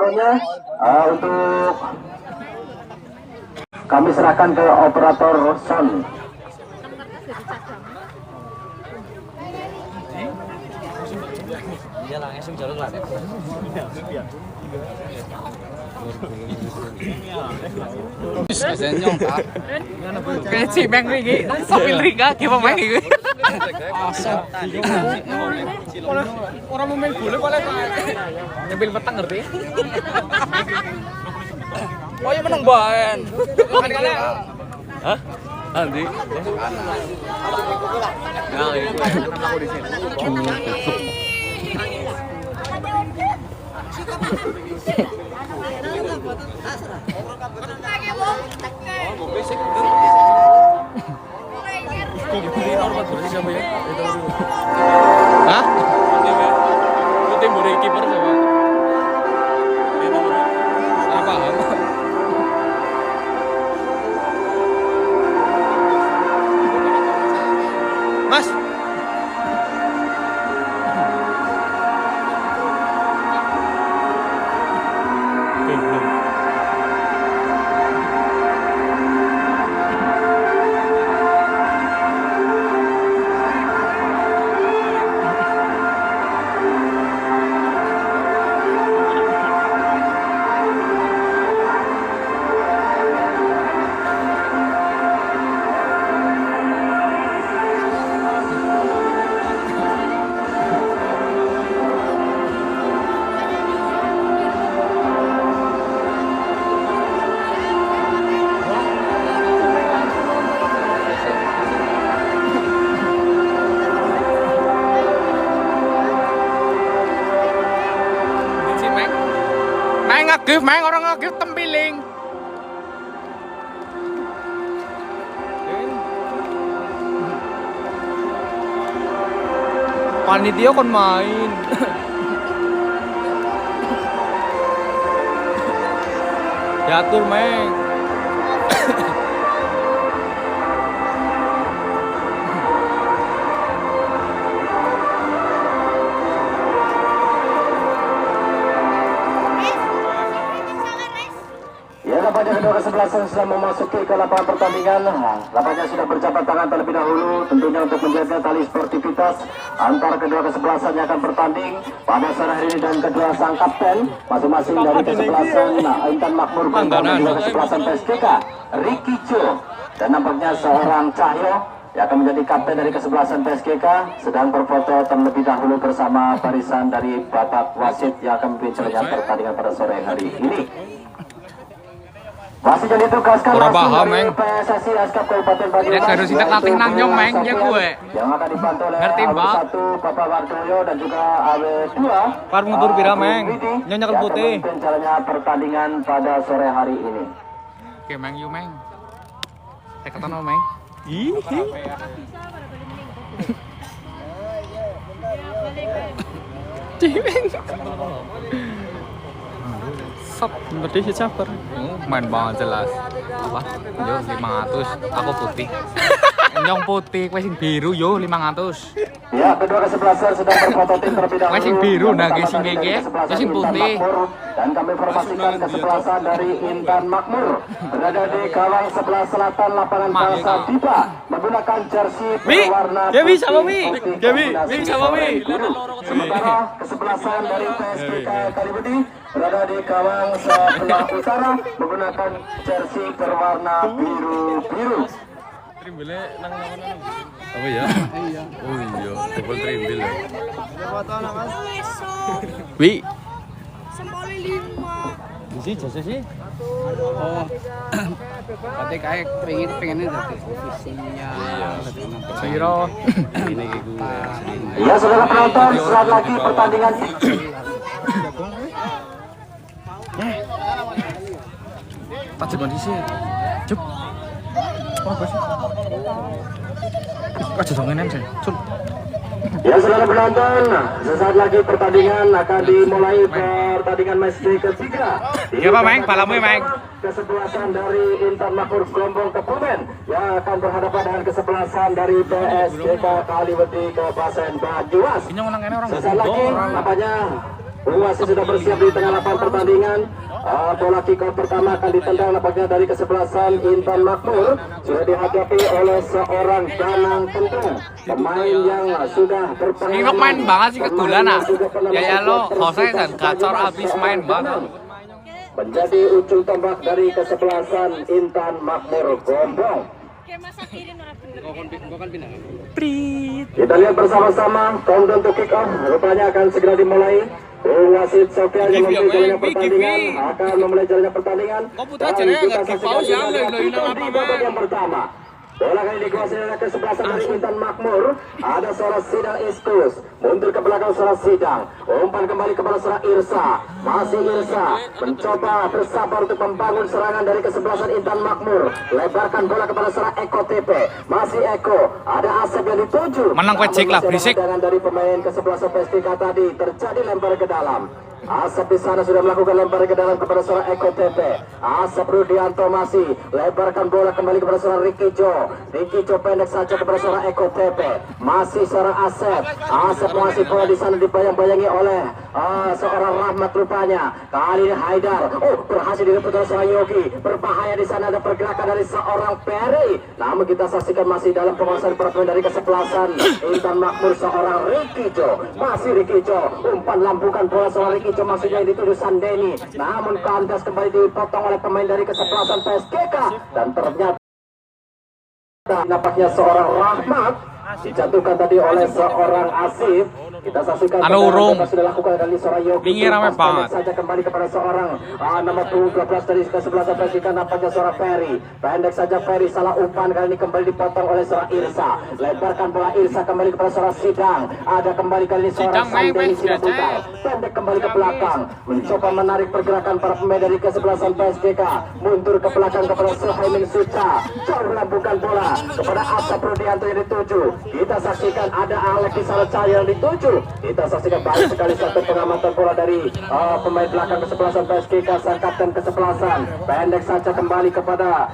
pokoknya untuk kami serahkan ke operator sound. Iya langsung jalur lah. Bisa nyongkak. Kayak si Bang iki, sopil Rika ki pemain iki. Asal. Orang mau main bola boleh nyambil petang ngerti. Oh ya menang baen. Kali-kali. Hah? Nanti. Nah, itu aku di sini. Hah? Tim buri kiper siapa? Saya paham. Mas. Ngagif, Mang, orang ngagif tempiling. Panitia kon main. Diatur, Mang. Lapangan kedua kesebelasan sudah memasuki ke lapangan pertandingan. Lapangannya sudah berjabat tangan terlebih dahulu, tentunya untuk menjaga tali sportivitas antar kedua kesebelasan yang akan bertanding pada sore hari ini, dan kedua sang kapten masing-masing dari kesebelasan Intan Makmur dan juga kesebelasan PSKK Ricky Cho, dan nampaknya seorang Cahyo yang akan menjadi kapten dari kesebelasan PSKK sedang berfoto terlebih dahulu bersama barisan dari Bapak wasit yang akan memimpin pertandingan pada sore hari ini. Masih jadi tugaskan langsung PSSI Askap Kabupaten Banyumas. Ya harus kita latih nang nyong, Meng, ya gue. Yang akan dibantu oleh AW1 Bapak Wardoyo dan juga AW2 Par mundur pira, Meng. Nyonya putih. Rencananya pertandingan pada sore hari ini. Oke, Meng, yuk, Meng. Teketan no, Meng. Ih. Cimeng. Sop, gede sih caper. Main banget jelas. Apa? Yo 500. Aku putih. Nyong putih, kowe sing biru yo 500. Ya, kedua kesebelasan sedang berfototin terlebih dahulu. Kowe sing biru nah guys sing ngeke, sing putih. Dan kami informasikan kesebelasan dari Intan Makmur berada di gawang sebelah selatan lapangan Palsa Dipa menggunakan jersey berwarna putih. Sama Mi. Sementara kesebelasan dari PSPK Kalibudi berada di gawang sebelah utara menggunakan jersey berwarna biru-biru. Trimbelnya nang mana? Apa ya? Iya. Oh iya, double trimbel ya. Foto anak Mas. Wi. Semboli 5. Di jasa sih. Oh. Berarti kayak pengennya jadi ofisinya. Iya. Siro. Ini gue. Ya, saudara penonton, saat lagi pertandingan. Tak coba di sini. Cuk. Apa sih? Aja dongeng sih. Cuk. Ya, saudara penonton, sesaat lagi pertandingan akan dimulai. Pertandingan match ketiga. Ya Pak Meng, balamu Meng. Kesebelasan dari Intan Makmur Gelombong Kebumen yang akan berhadapan dengan kesebelasan dari PSKK Kaliwedi Kabupaten Banyumas. Ini orang sesaat lagi namanya Wasit sudah bersiap di tengah lapangan pertandingan. Bola kick off pertama akan ditendang nampaknya dari kesebelasan Intan Makmur. Sudah dihadapi oleh seorang Danang Tentung, pemain yang sudah berpengalaman. Ini main banget sih kegulan ah. Ya lo, Jose dan gacor abis main banget. Menjadi ujung tombak dari kesebelasan Intan Makmur Gombong. Kita lihat bersama-sama countdown to kick off. Rupanya akan segera dimulai. Wasit Sofian yang memulai jalannya pertandingan akan memulai jalannya pertandingan. Dan kita saksikan di babak yang pertama. Bola kali dikuasai oleh kesebelasan dari Intan Makmur. Ada seorang Sidang Iskus mundur ke belakang seorang Sidang. Umpan kembali kepada seorang Irsa. Masih Irsa mencoba bersabar untuk membangun serangan dari kesebelasan Intan Makmur. Lebarkan bola kepada seorang Eko TP. Masih Eko. Ada Asep yang dituju. Menang kecik lah berisik. Dari pemain kesebelasan PSTK tadi terjadi lempar ke dalam. Asep di sana sudah melakukan lempar ke dalam kepada seorang Eko TP. Asep Rudianto masih lebarkan bola kembali kepada seorang Ricky Jo. Ricky Jo pendek saja kepada seorang Eko TP. Masih seorang Asep. Asep masih bola di sana dibayang-bayangi oleh seorang Rahmat rupanya. Kali ini Haidar. Berhasil direbut oleh seorang Yogi. Berbahaya di sana ada pergerakan dari seorang Perry. Namun kita saksikan masih dalam penguasaan pertandingan dari kesebelasan Intan Makmur seorang Ricky Jo. Masih Ricky Jo. Umpan lampukan bola seorang Ricky Jo maksudnya dituju Sandeni. Namun kandas kembali dipotong oleh pemain dari kesebelasan PSGK dan ternyata nampaknya seorang Rahmat dijatuhkan tadi oleh seorang Asif. Kita saksikan sudah lakukan kali seorang Yogi. Pinggir rame banget. Saja kembali kepada seorang nomor 12 dari kesebelasan PSGK nampaknya seorang Ferry. Pendek saja Ferry salah umpan kali ini kembali dipotong oleh seorang Irsa. Lebarkan bola Irsa kembali kepada seorang Sidang. Ada kembali kali ini seorang Sandeni Sidaputar. Pendek kembali ke belakang. Mencoba menarik pergerakan para pemain dari kesebelasan PSGK. Mundur ke belakang kepada Suhaimin Suca. Jauh lambungkan bola kepada Asap Rudianto yang dituju. Kita saksikan ada Alex di sana yang dituju. Kita saksikan baik sekali satu pengamatan bola dari pemain belakang kesebelasan PSGK sang kapten kesebelasan. Pendek saja kembali kepada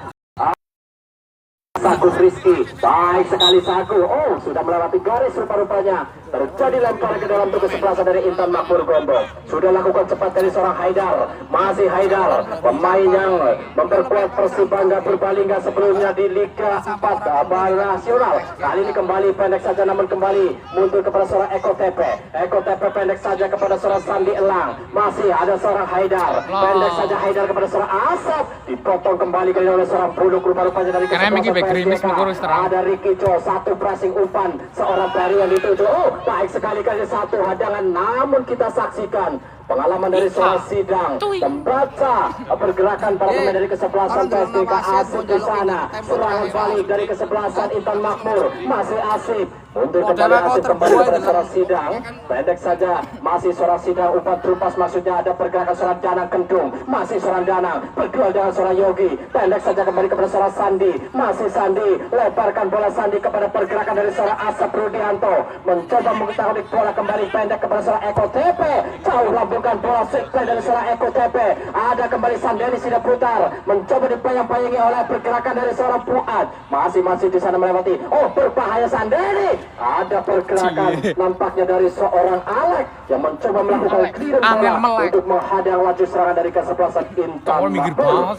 Saku Rizky. Baik sekali Saku. Sudah melewati garis rupa-rupanya. Terjadi lempar ke dalam tubuh kesebelasan dari Intan Makmur Gombong. Sudah lakukan cepat dari seorang Haidar. Masih Haidar, pemain yang memperkuat Persib Bangga Purbalingga sebelumnya di Liga 4 Nasional. Kali ini kembali pendek saja namun kembali mundur kepada seorang Eko TP. Eko TP pendek saja kepada seorang Sandi Elang. Masih ada seorang Haidar. Pendek saja Haidar kepada seorang Asap. Dipotong kembali oleh seorang Buluk rupa-rupanya dari kesebelasan PSGK. Ada Ricky Jo, satu pressing umpan seorang Perry yang dituju. Baik sekali satu hadangan, namun kita saksikan pengalaman dari seorang Sidang membaca pergerakan para pemain dari kesebelasan PSGK. Asif di sana, serangan balik dari kesebelasan Intan Makmur. Masih Asif untuk kembali Asif kembali kepada seorang Sidang. Pendek saja masih seorang Sidang, umpan terupas maksudnya ada pergerakan seorang Danang Kendung. Masih seorang Danang berduel dengan seorang Yogi. Pendek saja kembali kepada seorang Sandi. Masih Sandi, lebarkan bola Sandi kepada pergerakan dari seorang Asap Rudianto. Mencoba mengetahui bola kembali pendek kepada seorang Eko TP. Jauh lambungkan bola sekali dari seorang Eko TP. Ada kembali Sandeni Sidaputar. Mencoba dipayang-payangi oleh pergerakan dari seorang Fuad. Masih di sana melewati. Berbahaya Sandeni. Ada pergerakan nampaknya dari seorang Alex yang mencoba melakukan clear bola untuk menghadang laju serangan dari kesebelasan Intan Makmur.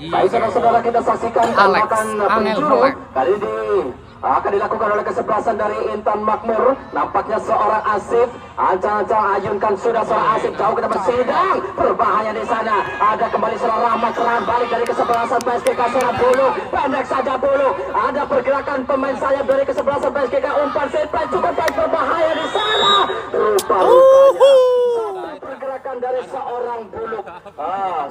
Baik saudara-saudara, kita saksikan tembakan penjuru kali ini akan dilakukan oleh kesebelasan dari Intan Makmur. Nampaknya seorang Asif ancang-ancang ayunkan sudah seorang Asif jauh ke depan Sidang. Berbahaya di sana. Ada kembali seorang Rahmat serangan balik dari kesebelasan PSGK seorang Bulu. Pendek saja Bulu. Ada pergerakan pemain sayap dari kesebelasan PSGK. Umpan setback cukup baik, berbahaya di sana. Rupa-rupanya pergerakan dari seorang Buluk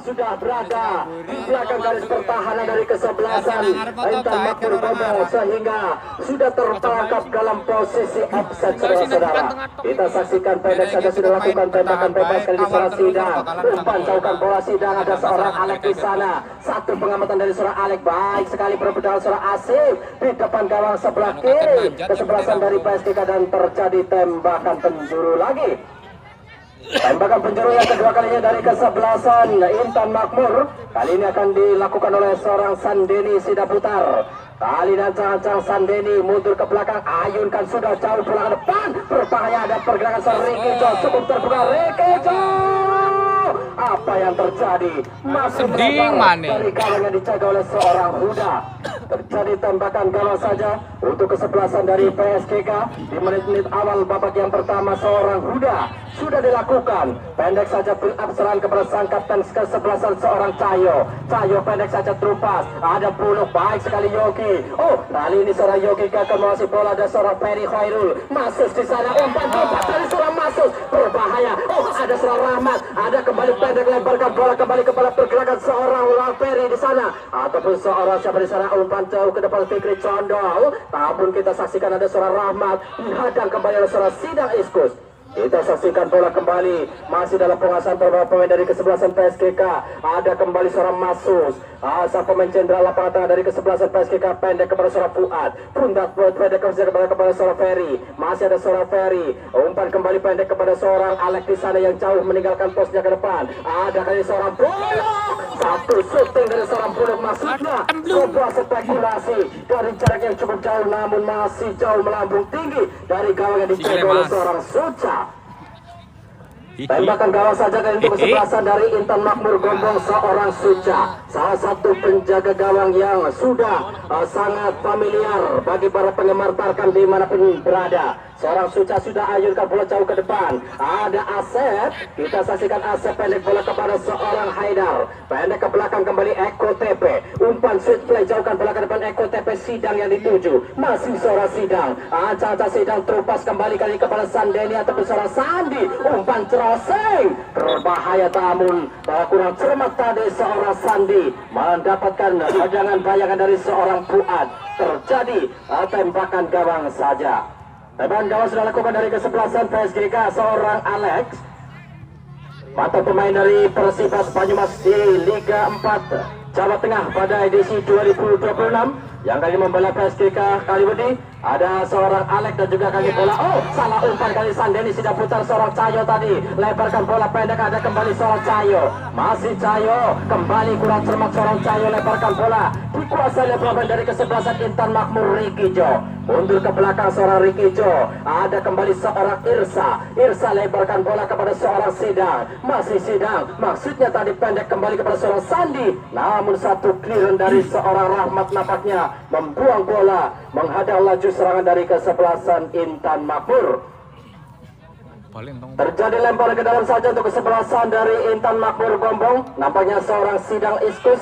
sudah berada di belakang garis pertahanan dari kesebelasan Intan Makmur Gombong sehingga sudah terperangkap dalam posisi offset saudara-saudara. Kita saksikan pendek saja sudah lakukan tembakan bebas kali di seorang Sidang. Umpan jauhkan bola Sidang, ada seorang Alek di sana. Satu pengamatan dari seorang Alek, baik sekali perebutan seorang Asif di depan gawang sebelah kiri kesebelasan dari PSGK dan terjadi tembakan penjuru lagi. Tembakan penjuru yang kedua kalinya dari kesebelasan Intan Makmur. Kali ini akan dilakukan oleh seorang Sandeni Sidaputar. Kali dan cancang Sandeni mundur ke belakang, ayunkan sudah jauh pulang ke depan. Berbahaya ada pergerakan seorang Rikijo, cukup terbuka Rikijo. Apa yang terjadi? Masih melebar dari gawang yang dijaga oleh seorang Huda. Terjadi tembakan gawang saja untuk kesebelasan dari PSGK di menit-menit awal babak yang pertama. Seorang Huda sudah dilakukan, pendek saja build up serangan kepada sang kapten kesebelasan seorang Cahyo pendek saja terupas, ada Buluk, baik sekali Yogi. Oh, kali ini seorang Yogi gagal menguasai bola, ada seorang Ferry Khairul Masus di sana, umpan dari seorang Masus berbahaya. Oh, ada seorang Rahmat, ada kembali pendek lemparkan bola kembali kepada pergerakan seorang Ferry di sana, ataupun seorang siapa di sana, umpan jauh ke depan Fikri Condol. Namun kita saksikan ada seorang Rahmat dihadang kembali oleh seorang Sidang Iskus. Kita saksikan bola kembali, masih dalam penguasaan beberapa pemain dari kesebelasan PSGK. Ada kembali seorang Masus, sang pemain jenderal lapangan tengah dari kesebelasan PSGK, pendek kepada seorang Fuad. Pundak pendek kepada seorang Ferry, masih ada seorang Ferry. Umpan kembali pendek kepada seorang Alex di sana yang jauh meninggalkan posnya ke depan. Ada kali seorang Buluk, satu shooting dari seorang Buluk, maksudnya sebuah spekulasi dari jarak yang cukup jauh, namun masih jauh melambung tinggi dari gawang yang dijaga oleh seorang Suca. Tembakan gawang saja dan untuk kesebelasan dari Intan Makmur Gombong, seorang Suca, salah satu penjaga gawang yang sudah sangat familiar bagi para penggemar Tarkam dimanapun berada. Seorang Suca sudah ayunkan bola jauh ke depan, ada Asep, kita saksikan Asep pendek bola kepada seorang Haidar, pendek ke belakang kembali Eko TP, umpan switch play jauhkan bola ke depan Eko TP, Sidang yang dituju, masih seorang Sidang, Caca Sidang terupas kembali kali kepada Sandeni ataupun seorang Sandi, umpan crossing berbahaya, namun kurang cermat tadi seorang Sandi mendapatkan hadangan bayangan dari seorang Fuad. Terjadi tembakan gawang saja. Tembakan gawang sudah lakukan dari kesebelasan PSGK, seorang Alex, mantan pemain dari Persibas Banyumas di Liga 4 Jawa Tengah pada edisi 2026 yang kali membela PSGK kali ini. Ada seorang Alex dan juga kaki bola. Oh, salah umpan kali Sandeni, sudah putar seorang Cahyo tadi. Lebarkan bola pendek, ada kembali seorang Cahyo. Masih Cahyo, kembali kurang cermat seorang Cahyo, lebarkan bola. Dikuasai oleh pemain dari kesebelasan Intan Makmur Rikijo. Mundur ke belakang seorang Rikijo. Ada kembali seorang Irsa lebarkan bola kepada seorang Sidang. Masih Sidang, maksudnya tadi pendek kembali kepada seorang Sandi. Namun satu clearance dari seorang Rahmat nampaknya membuang bola, menghadang laju serangan dari kesebelasan Intan Makmur. Terjadi lempar ke dalam saja untuk kesebelasan dari Intan Makmur Gombong. Nampaknya seorang Sidang Iskus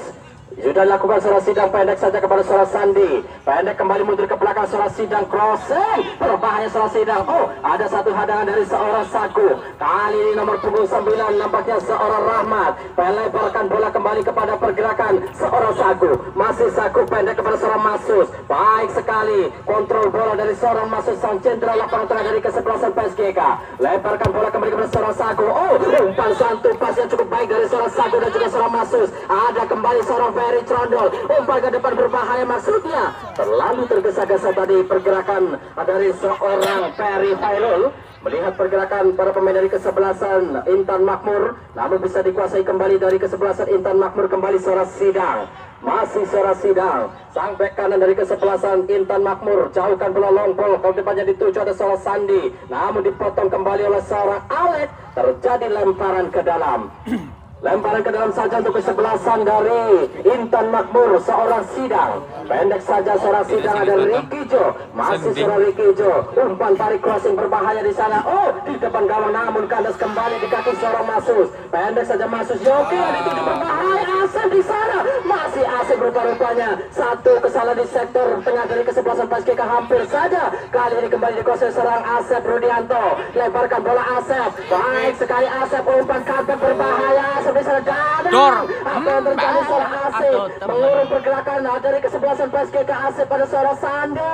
sudah dilakukan seorang Sidang, pendek saja kepada seorang Sandi, pendek kembali mundur ke belakang seorang Sidang, crossing berbahaya seorang Sidang. Oh, ada satu hadangan dari seorang Saku, kali ini nomor punggung 9 nampaknya seorang Rahmat, melebarkan bola kembali kepada pergerakan seorang Saku, masih Saku pendek kepada seorang Masus, baik sekali kontrol bola dari seorang Masus, sang jenderal lapangan tengah dari kesebelasan PSGK, lebarkan bola kembali kepada seorang Saku. Oh, umpan santu pas yang cukup baik dari seorang Saku dan juga seorang Masus. Ada kembali seorang Ferry Condol, umpan ke depan berbahaya, maksudnya terlalu tergesa-gesa tadi pergerakan dari seorang Ferry Khairul. Melihat pergerakan para pemain dari kesebelasan Intan Makmur, namun bisa dikuasai kembali dari kesebelasan Intan Makmur, kembali seorang Sidang. Masih seorang Sidang, sang bek kanan dari kesebelasan Intan Makmur, jauhkan bola long ball, kalau depannya dituju ada seorang Sandi, namun dipotong kembali oleh seorang Alex. Terjadi lemparan ke dalam. Lemparan ke dalam saja untuk kesebelasan dari Intan Makmur, seorang Sidang. Pendek saja seorang Sidang, ada Rikijo, masih seorang Rikijo. Umpan tarik crossing berbahaya di sana. Oh, di depan gawang namun kandas kembali di kaki seorang Masus. Pendek saja Masus, Yogi dituju berbahaya, Asep di sana. Masih Asep rupa-rupanya. Satu kesalahan di sektor tengah dari kesebelasan PSGK hampir saja. Kali ini kembali dikuasai seorang Asep Rudianto. Lebarkan bola Asep. Baik sekali Asep, umpan comeback berbahaya. Asep di sana dadang. Apa yang terjadi seorang Asep mengurung pergerakan dari kesebelasan PSGK Asep pada seorang Sandi.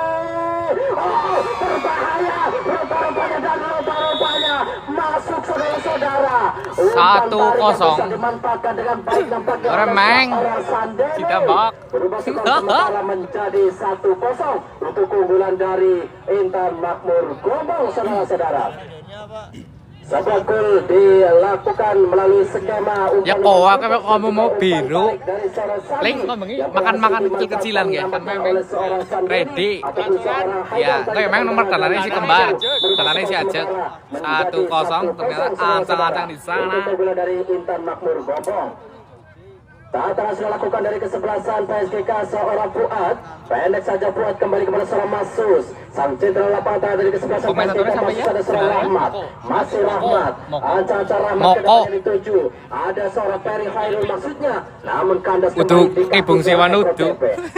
Oh, berbahaya. Rupa-rupanya dan rupa-rupanya masuk saudara-saudara. 1-0. Dimanfaatkan dengan baik nampaknya Remeng. orang Sandi. Tidak bak. Berubah skor sementara menjadi 1-0 untuk keunggulan dari Intan Makmur Gombong, saudara-saudara. Sebuah gol dilakukan melalui skema Ya kok kamu mau biru. Link ngomongi makan-makan kecil-kecilan ya kan memang ready. Ya, itu memang nomor tangannya si kembar. Tangannya si Ajak 1-0 ternyata ancang-ancang di sana. Dari Intan Makmur Bobong. Tantangan sudah lakukan dari kesebelasan PSGK seorang Fuad. Pendek saja Fuad kembali kepada seorang Masus. Sang center lapangan dari kesebelasan PSGK masih ada seorang Rahmat. Masih Rahmat. Anca-anca Rahmat kedatangan dituju. Ada seorang Ferry Khairul maksudnya. Namun kandas kembali di Ibung Sewan Udu.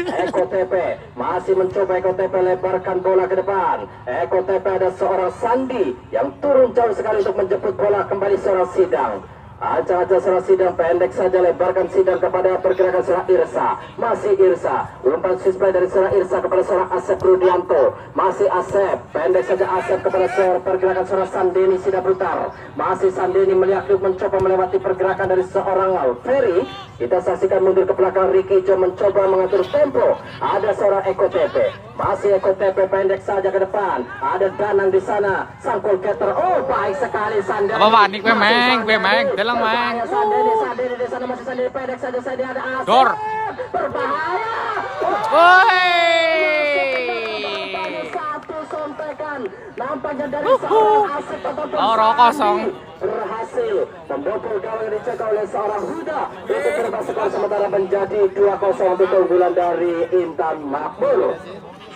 Eko TP masih mencoba Eko TP lebarkan bola ke depan. Eko TP ada seorang Sandi yang turun jauh sekali untuk menjemput bola kembali seorang Sidang. Aca-aca seorang Sidang pendek saja lebarkan Sidang kepada pergerakan seorang Irsa. Masih Irsa. Umpan sisplay dari seorang Irsa kepada seorang Asep Rudianto. Masih Asep. Pendek saja Asep kepada seorang pergerakan seorang Sandeni Sidaputar. Masih Sandeni melihat mencoba melewati pergerakan dari seorang Ferry. Kita saksikan mundur ke belakang Ricky Jo mencoba mengatur tempo. Ada seorang Eko TP. Masih Eko TP pendek saja ke depan. Ada Danang di sana. Sangkul getter. Oh baik sekali Sandeni. Apa panik gue meng. Dalam meng. Sandeni di sana masih Sandeni pendek saja Sandeni ada Asep. Dor. Berbahaya. Woi. Satu sontekan. Nampaknya dari seorang Asep ataupun Loro kosong. berhasil membobol gawang yang dijaga oleh seorang Huda. Itu berubah skor sementara menjadi 2-0 untuk keunggulan dari Intan Makmur.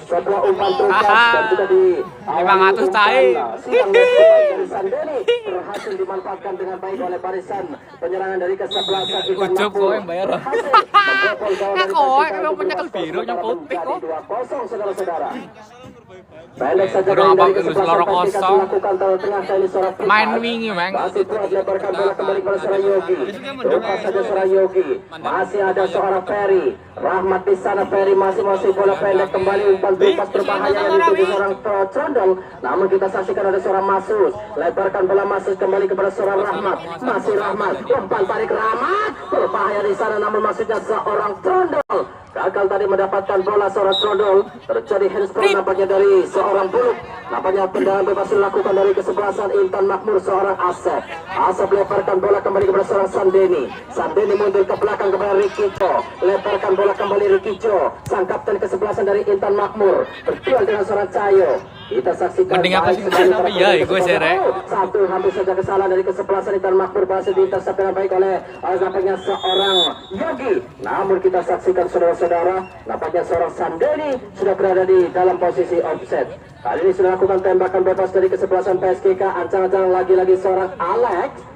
Setelah umpan tuntas dan juga di 500 tai. Sidang dari Sandeni berhasil dimanfaatkan dengan baik oleh barisan penyerangan dari kesebelasan Intan Ucup Makmur. kok yang bayar. Berhasil membobol gawang dari Kok punya biru yang putih kok. 2-0 saudara-saudara. Pendek saja Kurang dari apa kesebelasan loro PSGK kosong. dilakukan tengah kali seorang Main wingi meng. masih Fuad lebarkan bola kembali kepada seorang Yogi. Lepas saja seorang Yogi. Masih ada seorang Ferry. Rahmat di sana Ferry masih bola pendek kembali umpan bebas berbahaya yang dituju seorang Condong. Namun kita saksikan ada seorang Masus. Lebarkan bola Masus kembali kepada seorang Rahmat. Masih Rahmat. Umpan tarik Rahmat. Berbahaya di sana namun maksudnya seorang Condong. Gagal tadi mendapatkan bola seorang Trondol. Terjadi handsball nampaknya dari seorang Buluk. Nampaknya tendangan bebas dilakukan dari kesebelasan Intan Makmur seorang Asep. Asep leparkan bola kembali kepada seorang Sandeni. Sandeni mundur ke belakang kepada Ricky Jo. Leparkan bola kembali Ricky Jo. Sang kapten kesebelasan dari Intan Makmur. Berduel dengan seorang Cayo. Kita saksikan Mending apa sih tapi ya gue serek. satu hampir saja kesalahan dari kesebelasan Intan Makmur berhasil diintersep dengan baik oleh nampaknya seorang Yogi. Namun kita saksikan saudara-saudara, nampaknya seorang Sandeni sudah berada di dalam posisi offset. Kali ini sudah lakukan tembakan bebas dari kesebelasan PSGK. Ancang-ancang lagi-lagi seorang Alex.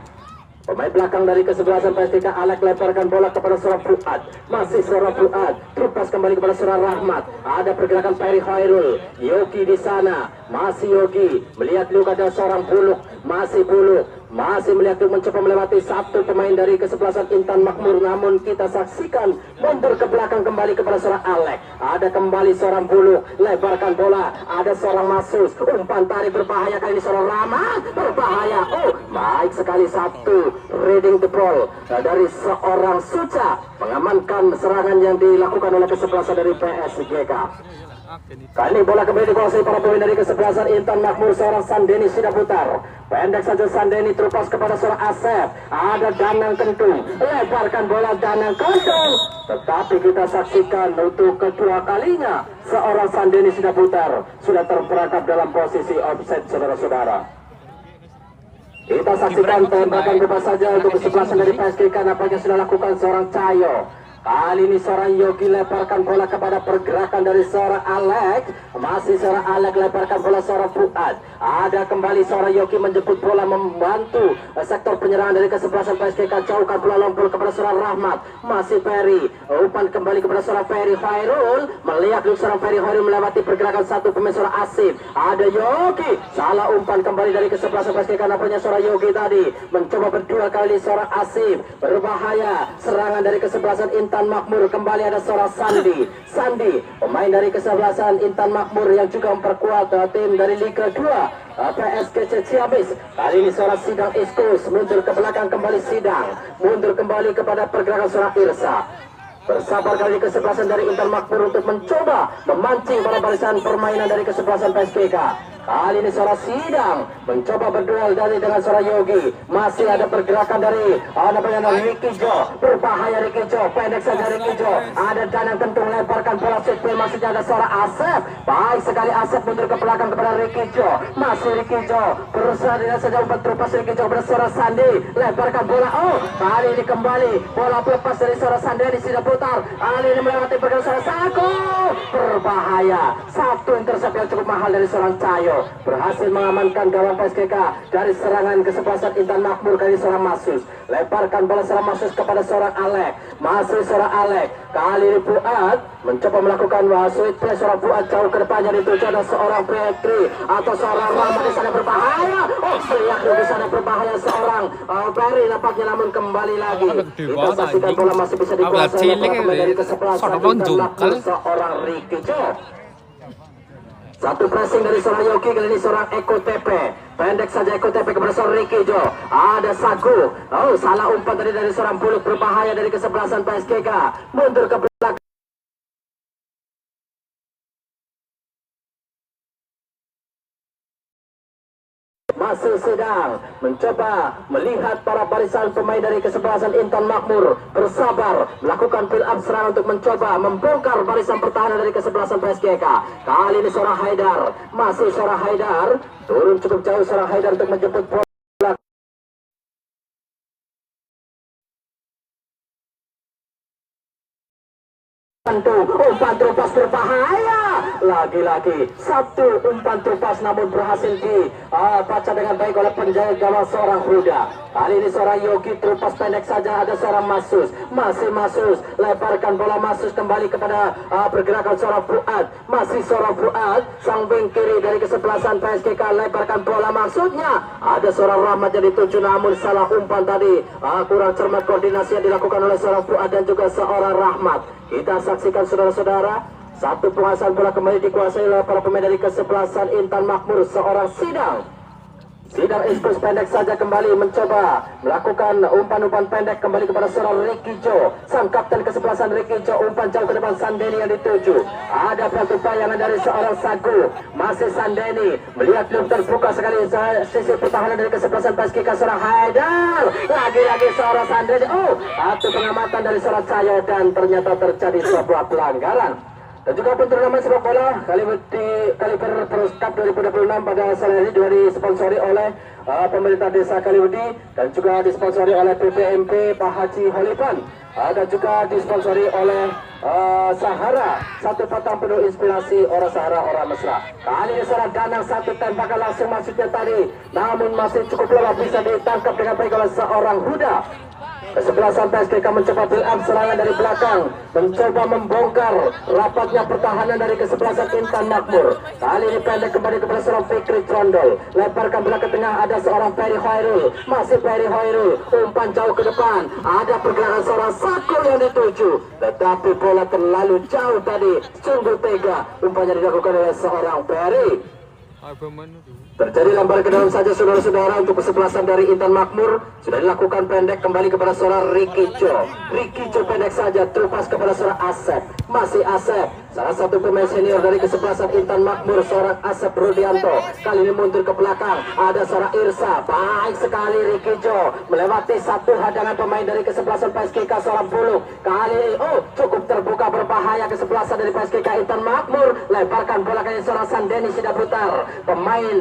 Pemain belakang dari kesebelasan PSGK Alex leparkan bola kepada seorang Fuad. Masih seorang Fuad. Terlepas kembali kepada seorang Rahmat. Ada pergerakan Ferry Khairul. Yogi di sana. Masih Yogi. Melihat dulu ada seorang Buluk. Masih Buluk. Masih melihat dulu mencoba melewati satu pemain dari kesebelasan Intan Makmur. Namun kita saksikan mundur ke belakang kembali kepada seorang Alex. Ada kembali seorang Buluk. Lebarkan bola. Ada seorang Masus. Umpan tarik berbahaya kali ini seorang Rahmat. Berbahaya. Oh baik sekali satu. Reading the ball dari seorang Suca mengamankan serangan yang dilakukan oleh kesebelasan dari PSGK. Kali ini bola kembali dikuasai para pemain dari kesebelasan Intan Makmur seorang Sandeni Sidaputar. Pendek saja Sandeni terlepas kepada seorang Asep. Ada Danang Kentung. Lebarkan bola Danang Kentung. Tetapi kita saksikan untuk kedua kalinya seorang Sandeni Sidaputar sudah terperangkap dalam posisi offset saudara-saudara. Kita saksikan tembakan bebas saja untuk kesebelasan dari PSGK nampaknya sudah lakukan seorang Cayo. Kali ini seorang Yogi leparkan bola kepada pergerakan dari seorang Alex. Masih seorang Alex leparkan bola seorang Fuad. Ada kembali seorang Yogi menjemput bola membantu sektor penyerangan dari kesebelasan PSGK. Jauhkan bola lompol kepada seorang Rahmat. Masih Ferry. Umpan kembali kepada seorang Ferry Khairul. Melihat seorang Ferry Khairul melewati pergerakan satu pemain seorang Asif. Ada Yogi. Salah umpan kembali dari kesebelasan PSGK. Nampaknya seorang Yogi tadi mencoba berdua kali seorang Asif. Berbahaya. Serangan dari kesebelasan Intan Makmur kembali ada seorang Sandi pemain dari kesebelasan Intan Makmur yang juga memperkuat tim dari Liga 2 PSGC Ciamis. Kali ini seorang Sidang Iskus mundur ke belakang kembali Sidang mundur kembali kepada pergerakan seorang Irsa. Bersabar kali kesebelasan dari Intan Makmur untuk mencoba memancing para barisan permainan dari kesebelasan PSGK. Kali ini seorang Sidang mencoba berduel dengan seorang Yogi. Masih ada pergerakan dari Ricky Jo. Berbahaya Ricky Jo, pendek saja Ricky Jo. Ada Danang Kentung lemparkan bola sipil, maksudnya ada seorang Asep. Baik sekali Asep mundur ke belakang kepada Ricky Jo. Masih Ricky Jo berusaha dengan saja umpan terlepas Ricky Jo kepada seorang Sandi. Lemparkan bola, kali ini kembali bola lepas dari seorang Sandi, sudah putar. Kali ini melewati pergerakan seorang Saku. Berbahaya, satu intercept yang cukup mahal dari seorang Cayo. Berhasil mengamankan gawang PSGK dari serangan kesebelasan Intan Makmur kali seorang Masus. Lemparkan bola seorang Masus kepada seorang Alek. Masih seorang Alek. Kali ini Fuad mencoba melakukan sweet play. Seorang Fuad jauh ke depannya dituju ada seorang Petri atau seorang Rahmat di sana berbahaya. Teriak di sana berbahaya seorang Perry nampaknya, namun kembali lagi. Kita saksikan bola masih bisa dikuasai dari kesebelasan Intan Makmur seorang Ricky Jo. Satu pressing dari seorang Yogi, kali ini seorang Eko Tepe. Pendek saja Eko Tepe kepada seorang Ricky Jo. Ada Sagu. Salah umpan tadi dari seorang Buluk, berbahaya dari kesebelasan PSGK. Mundur ke belakang. Masih sedang mencoba melihat para barisan pemain dari kesebelasan Intan Makmur bersabar melakukan build up serangan untuk mencoba membongkar barisan pertahanan dari kesebelasan PSGK. Kali ini seorang Haidar, masih seorang Haidar, turun cukup jauh seorang Haidar untuk menjemput bola. Umpan terupas berbahaya. Lagi-lagi satu umpan terupas namun berhasil dibaca dengan baik oleh penjaga gawang seorang Huda. Kali ini seorang Yogi terupas pendek saja, ada seorang Masus. Masih Masus, lemparkan bola Masus kembali kepada pergerakan seorang Fuad. Masih seorang Fuad, sang wing kiri dari kesebelasan PSGK, lemparkan bola, maksudnya ada seorang Rahmat yang dituju namun salah umpan tadi. Kurang cermat koordinasi yang dilakukan oleh seorang Fuad dan juga seorang Rahmat. Kita saksikan saudara-saudara, satu penguasaan bola kembali dikuasai oleh para pemain dari kesebelasan Intan Makmur, seorang Sidang. Sidang ekspres pendek saja kembali mencoba melakukan umpan-umpan pendek kembali kepada seorang Ricky Jo. Sang kapten kesebelasan Ricky Jo, umpan jauh ke depan Sandeni yang dituju. Ada bantu bayangan dari seorang Sagu. Masih Sandeni melihat belum terbuka sekali sisi pertahanan dari kesebelasan PSGK, seorang Haidar. Lagi-lagi seorang Sandeni. Satu pengamatan dari seorang Cayo dan ternyata terjadi sebuah pelanggaran. Dan juga turnamen sepak bola Kaliber Pro Cup 2026 pada sore ini disponsori oleh pemerintah desa Kaliwedi dan juga disponsori oleh PPMP Pak Haji Holipan. Dan juga disponsori oleh Sahara, satu patang penuh inspirasi orang Sahara orang mesra. Kali ini seorang Danang, satu tembakan langsung masuknya tadi, namun masih cukup lama bisa ditangkap dengan baik oleh seorang Huda. Kesebelasan PSGK mencoba build up serangan dari belakang, mencoba membongkar rapatnya pertahanan dari kesebelasan Intan Makmur. Kali ini pendek kembali kepada seorang Fikri Trondol, lemparkan bola ke tengah, ada seorang Ferry Hoirul. Masih Ferry Hoirul, umpan jauh ke depan, ada pergerakan seorang Sakul yang dituju, tetapi bola terlalu jauh tadi, sungguh tega umpannya dilakukan oleh seorang Ferry. Terjadi lambar ke dalam saja saudara-saudara untuk kesebelasan dari Intan Makmur. Sudah dilakukan pendek kembali kepada seorang Ricky Jo. Ricky Jo pendek saja terlepas kepada seorang Asep. Masih Asep, salah satu pemain senior dari kesebelasan Intan Makmur, seorang Asep Rudianto. Kali ini mundur ke belakang, ada seorang Irsa. Baik sekali Ricky Jo melewati satu hadangan pemain dari kesebelasan PSGK, seorang Buluk. Kali ini cukup terbuka, berbahaya kesebelasan dari PSGK Intan Makmur. Lemparkan bola kali seorang Sandeni sudah putar. Pemain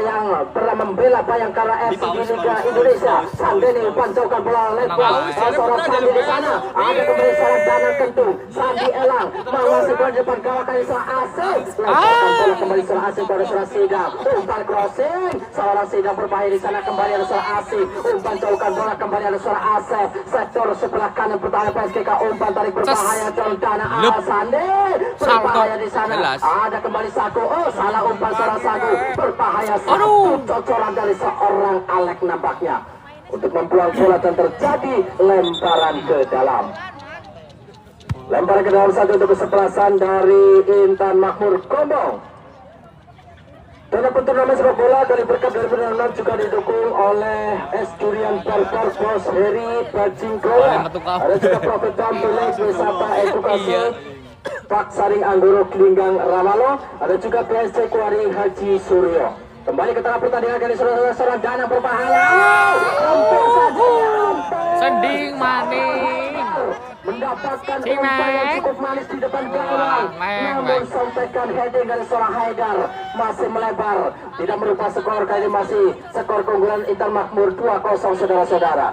yang pernah membela Bayangkara FC di Liga Indonesia. Sandeni pancaukan bola lebar. Seorang Sandi di sana. Ada kembali seorang Danang Kentung. Sandi Elang mengawasi bola di depan gawang kali seorang Asik. Lemparkan bola kembali seorang Asik pada seorang Sidang. Umpan crossing. Seorang Sidang berbahaya di sana, kembali ada seorang Asik. Umpan jauhkan bola kembali ada seorang Asik. Sektor sebelah kanan pertahanan PSGK, umpan tarik berbahaya Jordana Sandi. Berbahaya di sana. Ada kembali Saku. Salah umpan seorang Saku. Berbahaya, satu cocoran dari seorang Alek nampaknya untuk membuang bola dan terjadi lemparan ke dalam. Lemparan ke dalam satu untuk kesebelasan dari Intan Makmur Gombong. Dan turnamen sepak bola dari berkat 2006 juga didukung oleh S. Durian Barbar, Bos Heri Bajingkola. Ada juga Profit Down Village, wisata edukasi. Pak Saring Anggoro Klinggang Rawalo, ada juga PSC Kuaring Haji Suryo. Kembali ke tengah pertandingan kali seorang dana berbahaya. Hampir saja Sending maning. mendapatkan umpan yang cukup manis di depan gawang. Namun sontekan heading dari seorang Haidar masih melebar. Tidak merubah skor, kali ini masih skor keunggulan Intan Makmur 2-0 saudara-saudara.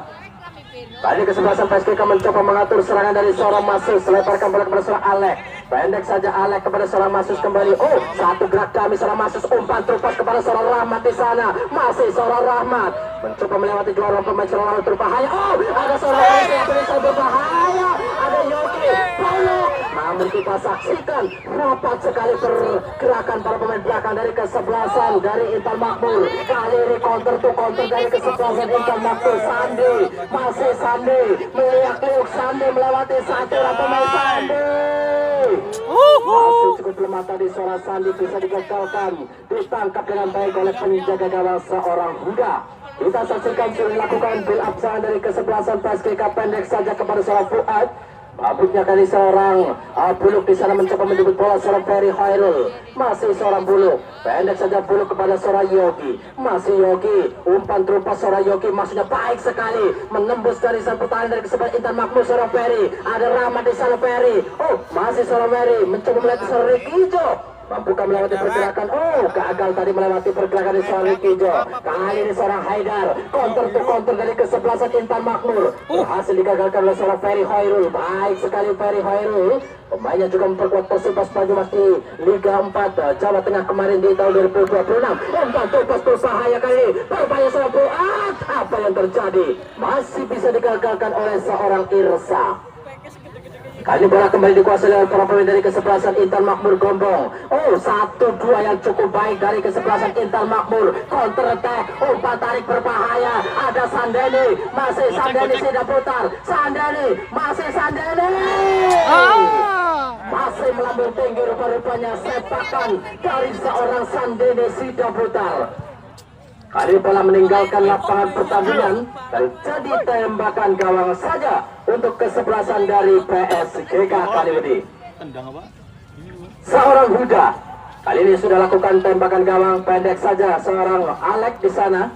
Kali kesebelasan PSKK mencoba mengatur serangan dari seorang Masus, leparkan bola kepada seorang Alek. Pendek saja Alek kepada seorang Masus kembali. Oh, satu gerak kami seorang Masus, umpan terupas kepada seorang Rahmat di sana. Masih seorang Rahmat mencoba melewati dua orang pemain seorang berbahaya. Oh, ada seorang yang berbahaya. Ada Yogi, Paulo. Namun kita saksikan rapat sekali pergerakan para pemain belakang dari kesebelasan dari Intan Makmur. Kali ini counter to counter dari kesebelasan Intan Makmur. Sandi, masih Sandi, melihat Sandi melewati satu orang pemain Sandi. Masih cukup lemah tadi seorang Sandi, bisa digagalkan, ditangkap dengan baik oleh penjaga gawang seorang Huda. Kita saksikan sudah dilakukan build up serangan dari kesebelasan PSKK, pendek saja kepada seorang Fuad. Mabuknya kali seorang Buluk di sana mencoba menjemput bola seorang Ferry Hairul. Masih seorang Buluk, pendek saja Buluk kepada seorang Yogi. Masih Yogi, umpan terupas seorang Yogi, maksudnya baik sekali menembus dari sang pertahanan dari kesebelasan Intan Makmur seorang Ferry. Ada Rahmat di sana Ferry. Oh, masih seorang Ferry mencoba melihat seorang Rikijo. Mampukah melewati pergerakan? Oh, gagal tadi melewati pergerakan di seorang Rikijo. Kali ini seorang Haidar, counter to counter dari kesebelasan Intan Makmur. Berhasil digagalkan oleh seorang Ferry Hoirul. Baik sekali Ferry Hoirul. Pemainnya juga memperkuat Persibas Banyumas di Liga 4 Jawa Tengah kemarin di tahun 2026. Umpan terupas berbahaya kali. Berbahaya seorang Fuad. Apa yang terjadi? Masih bisa digagalkan oleh seorang Irsa. Kali bola kembali dikuasai oleh para pemain dari kesebelasan Intan Makmur Gombong. Oh, 1-2 yang cukup baik dari kesebelasan Intan Makmur. Counter attack, umpan tarik berbahaya. Ada Sandeni, masih Sandeni sudah putar. Sandeni, masih Sandeni. Masih melambung tinggi rupa-rupanya sepakan dari seorang Sandeni sudah putar. Kali bola meninggalkan lapangan pertandingan dan jadi tembakan gawang saja untuk kesebelasan dari PSGK kali ini. Seorang Huda kali ini sudah lakukan tembakan gawang, pendek saja seorang Alek di sana.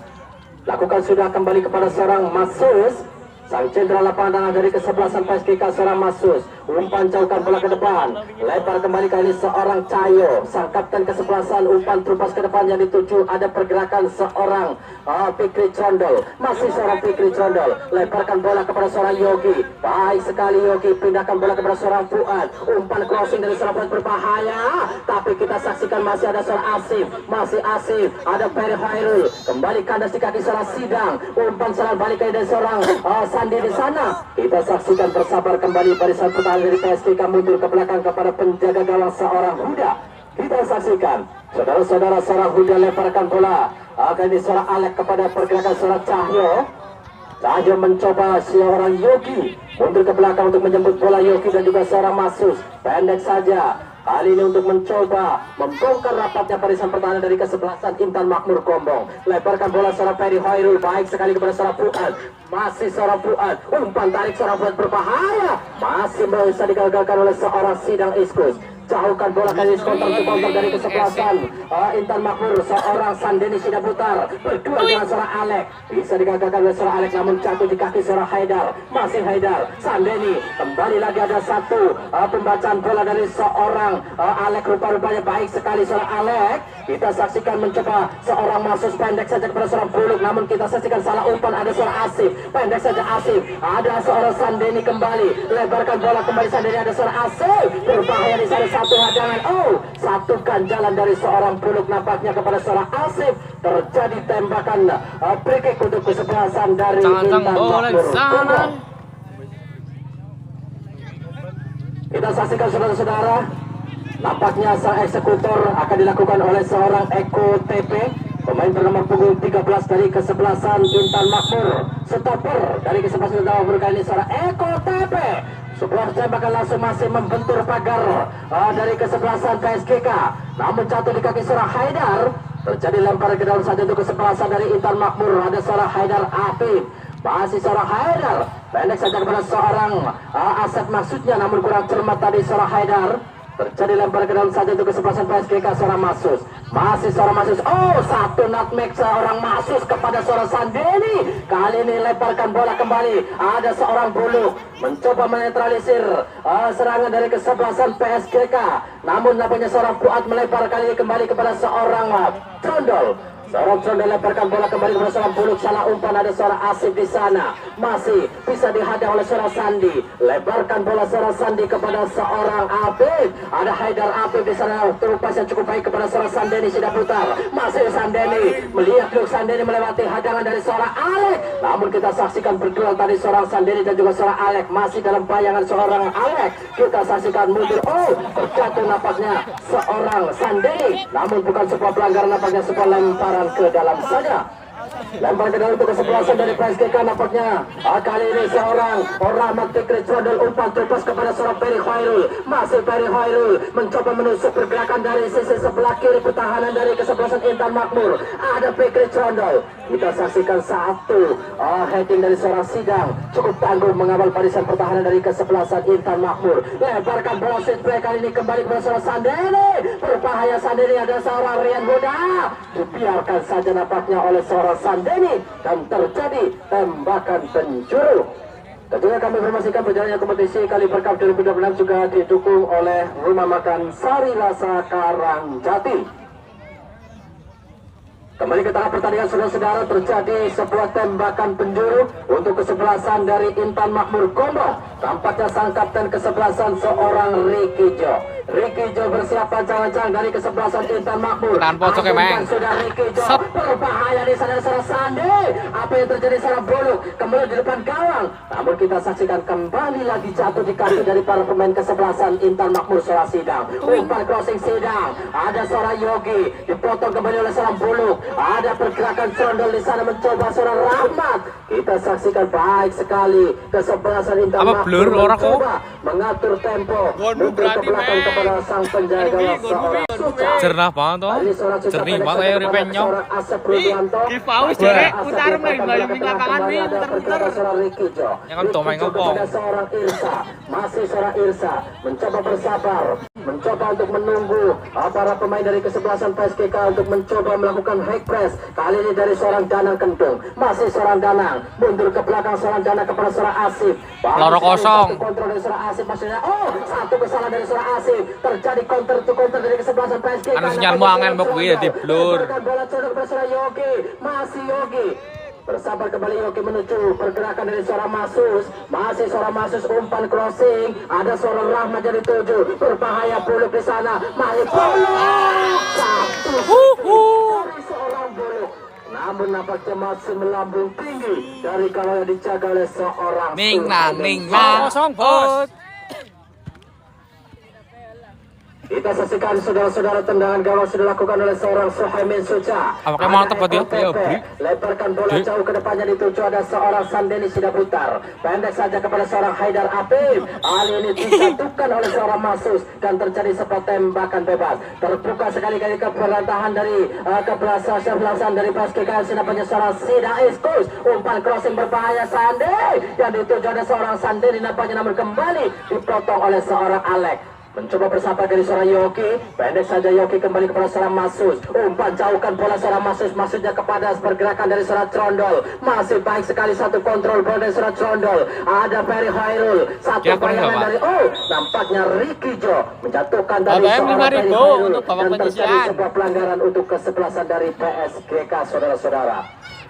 Lakukan sudah kembali kepada seorang Masus. Sang cendera lapangan tengah dari kesebelasan PSKK seorang Masus. Umpan jauhkan bola ke depan. Lebar kembali kali seorang Cayo. Sang kapten kesebelasan umpan terupas ke depan yang dituju. Ada pergerakan seorang Fikri Condol. Masih seorang Fikri Condol. Lebarkan bola kepada seorang Yogi. Baik sekali Yogi. Pindahkan bola kepada seorang Fuad. Umpan crossing dari seorang Fuad berbahaya. Tapi kita saksikan masih ada seorang Asif. Masih Asif. Ada Ferry Hairul. Kembali kandas di kaki seorang Sidang. Umpan serang balik dari seorang Sandi di sana. Kita saksikan bersabar kembali barisan pertahanan dari PSKK mundur ke belakang kepada penjaga gawang seorang Huda. Kita saksikan saudara-saudara seorang Huda leparkan bola. Akan ini seorang Alek kepada pergerakan seorang Cahyo. Cahyo mencoba seorang Yogi mundur ke belakang untuk menjemput bola. Yogi dan juga seorang Masus pendek saja. Kali ini untuk mencoba membongkar rapatnya barisan pertahanan dari kesebelasan Intan Makmur Gombong. Lebarkan bola seorang Ferry Hoirul, baik sekali kepada seorang Fuad. Masih seorang Fuad, umpan tarik seorang Fuad berbahaya. Masih bisa digagalkan oleh seorang Sidang Iskus. Jauhkan bola kali counter to counter dari kesebelasan Intan Makmur. Seorang Sandeni sudah putar berdua dengan seorang Alek. Bisa digagalkan oleh seorang Alek namun jatuh di kaki seorang Haidar. Masih Haidar, Sandeni kembali lagi ada satu pembacaan bola dari seorang Alek. Rupa-rupanya baik sekali seorang Alek. Kita saksikan mencoba seorang Masus pendek saja kepada seorang Buluk, namun kita saksikan salah umpan. Ada seorang Asif, pendek saja Asif. Ada seorang Sandeni kembali, lebarkan bola kembali Sandeni. Ada seorang Asif berbahaya di sana. Satu hadangan, oh, satu ganjalan dari seorang Buluk nampaknya kepada seorang Asif. Terjadi tembakan free kick untuk kesebelasan dari Intan Makmur. Kita saksikan saudara-saudara, nampaknya sang eksekutor akan dilakukan oleh seorang Eko TP, pemain bernama punggung 13 dari kesebelasan Intan Makmur. Stopper dari kesebelasan Intan Makmur kali ini seorang Eko TP. Sebuah tembakan langsung masih membentur pagar dari kesebelasan PSKK, namun jatuh di kaki seorang Haidar. Terjadi lempar ke dalam saja untuk kesebelasan dari Intan Makmur. Ada seorang Haidar Afif, masih seorang Haidar pendek saja kepada seorang Asep maksudnya, namun kurang cermat tadi seorang Haidar. Terjadi lempar ke dalam saja untuk kesebelasan PSGK seorang Masus. Masih seorang Masus. Oh, satu nutmeg seorang Masus kepada seorang Sandeni. Kali ini lemparkan bola kembali. Ada seorang Bulu mencoba menetralisir serangan dari kesebelasan PSGK. Namun nampaknya seorang Fuad melempar kali ini kembali kepada seorang Trondol. Seorang Trondol lemparkan bola kembali kepada seorang Buluk. Salah umpan, ada seorang Asif di sana. Masih bisa dihadang oleh seorang Sandi. Lemparkan bola seorang Sandi kepada seorang Afif. Ada Haidar Afif di sana. Terupas yang cukup baik kepada seorang Sandeni sudah putar. Masih Sandeni melihat Luke Sandeni melewati hadangan dari seorang Alek. Namun kita saksikan berduel tadi seorang Sandeni dan juga seorang Alek. Masih dalam bayangan seorang Alek. Kita saksikan mundur. Oh, terjatuh napaknya seorang Sandeni. Namun bukan sebuah pelanggaran, napaknya sebuah lemparan ke dalam saja. Lempar ke dalam untuk kesebelasan dari PSGK nampaknya. Kali ini seorang Rahmat Fikri Trondol umpan terlepas kepada seorang Peri Khairul. Masih Peri Khairul mencoba menusuk pergerakan dari sisi sebelah kiri pertahanan dari kesebelasan Intan Makmur. Ada Fikri Trondol. Kita saksikan satu heading dari seorang Sidang. Cukup tangguh mengawal barisan pertahanan dari kesebelasan Intan Makmur. Lemparkan bola set play kali ini kembali kepada seorang Sandeni. Berbahaya Sandeni, ada seorang Rian Huda. Dibiarkan saja nampaknya oleh seorang Sandeni dan terjadi tembakan penjuru. Tentunya kami informasikan berjalannya kompetisi Kaliber Cup 2026 juga didukung oleh Rumah Makan Sari Rasa Karangjati. Kembali ke tahap pertandingan, saudara-saudara, terjadi sebuah tembakan penjuru untuk kesebelasan dari Intan Makmur Gombong. Tampaknya sang kapten kesebelasan seorang Ricky Jo. Ricky Jo bersiap pancang-pancang dari kesebelasan Intan Makmur. Tahan pocok ya, Meng. Sudah Ricky Jo berbahaya di sana seorang Sandi. Apa yang terjadi seorang Buluk kembali di depan gawang. Namun kita saksikan kembali lagi jatuh di kaki dari para pemain kesebelasan Intan Makmur seorang Sidang. Umpan crossing Sidang. Ada seorang Yogi dipotong kembali oleh seorang Buluk. Ada pergerakan Trondol di sana mencoba seorang Rahmat. Kita saksikan baik sekali kesebelasan Intan Makmur mencoba mengatur tempo. Mundur ke belakang kepada sang penjaga seorang Suca. Cerah banget toh. Jernih banget ya repennya. Ki Paus jere putar melayang di lapangan nih muter-muter. Yang kan main ngopo. Seorang Irsa, masih seorang Irsa mencoba bersabar, mencoba untuk menunggu para pemain dari kesebelasan PSGK untuk mencoba melakukan high press. Kali ini dari seorang Danang Kentung, masih seorang Danang mundur ke belakang seorang Danang kepada seorang Asif. Loro kosong. Kontrol dari seorang Asif maksudnya. Oh, satu kesalahan dari seorang Asif. Terjadi counter to counter dari kesebelasan PSGK. Anu sinyalmu angin mbok kuwi di blur. Bola condong kepada seorang Yogi, masih Yogi. Bersabar kembali Yogi menuju pergerakan dari seorang Masus. Masih seorang Masus umpan crossing. Ada seorang Rahmat jadi 7. Berbahaya Buluk di sana. Masih Buluk. Satu dari seorang Buluk. Namun nampaknya masih melambung tinggi dari kalau yang dijaga oleh seorang Ning nang kosong bos. Kita saksikan saudara-saudara tendangan gawang sudah dilakukan oleh seorang Suhaimin Suca. Apakah mantap dia? Ya, Bri. Lemparkan bola jauh ke depannya dituju ada seorang Sandeni sudah putar. Pendek saja kepada seorang Haidar Afif. Kali ini disatukan oleh seorang Masus dan terjadi sebuah tembakan bebas. Terbuka sekali-kali keberantahan dari kesebelasan dari PSGK nampaknya seorang Sida Iskus. Umpan crossing berbahaya Sandi yang dituju ada seorang Sandeni nampaknya namun kembali dipotong oleh seorang Alek. Mencoba bersabar dari seorang Yogi. Pendek saja Yogi kembali kepada seorang Masus. Umpan jauhkan bola seorang Masus. Maksudnya kepada pergerakan dari seorang Trondol. Masih baik sekali satu kontrol bola dari seorang Trondol. Ada Peri Khairul. Satu bayangan dari nampaknya Ricky Jo menjatuhkan dari seorang Peri Khairul. Dan terjadi sebuah pelanggaran untuk kesebelasan dari PSGK saudara-saudara.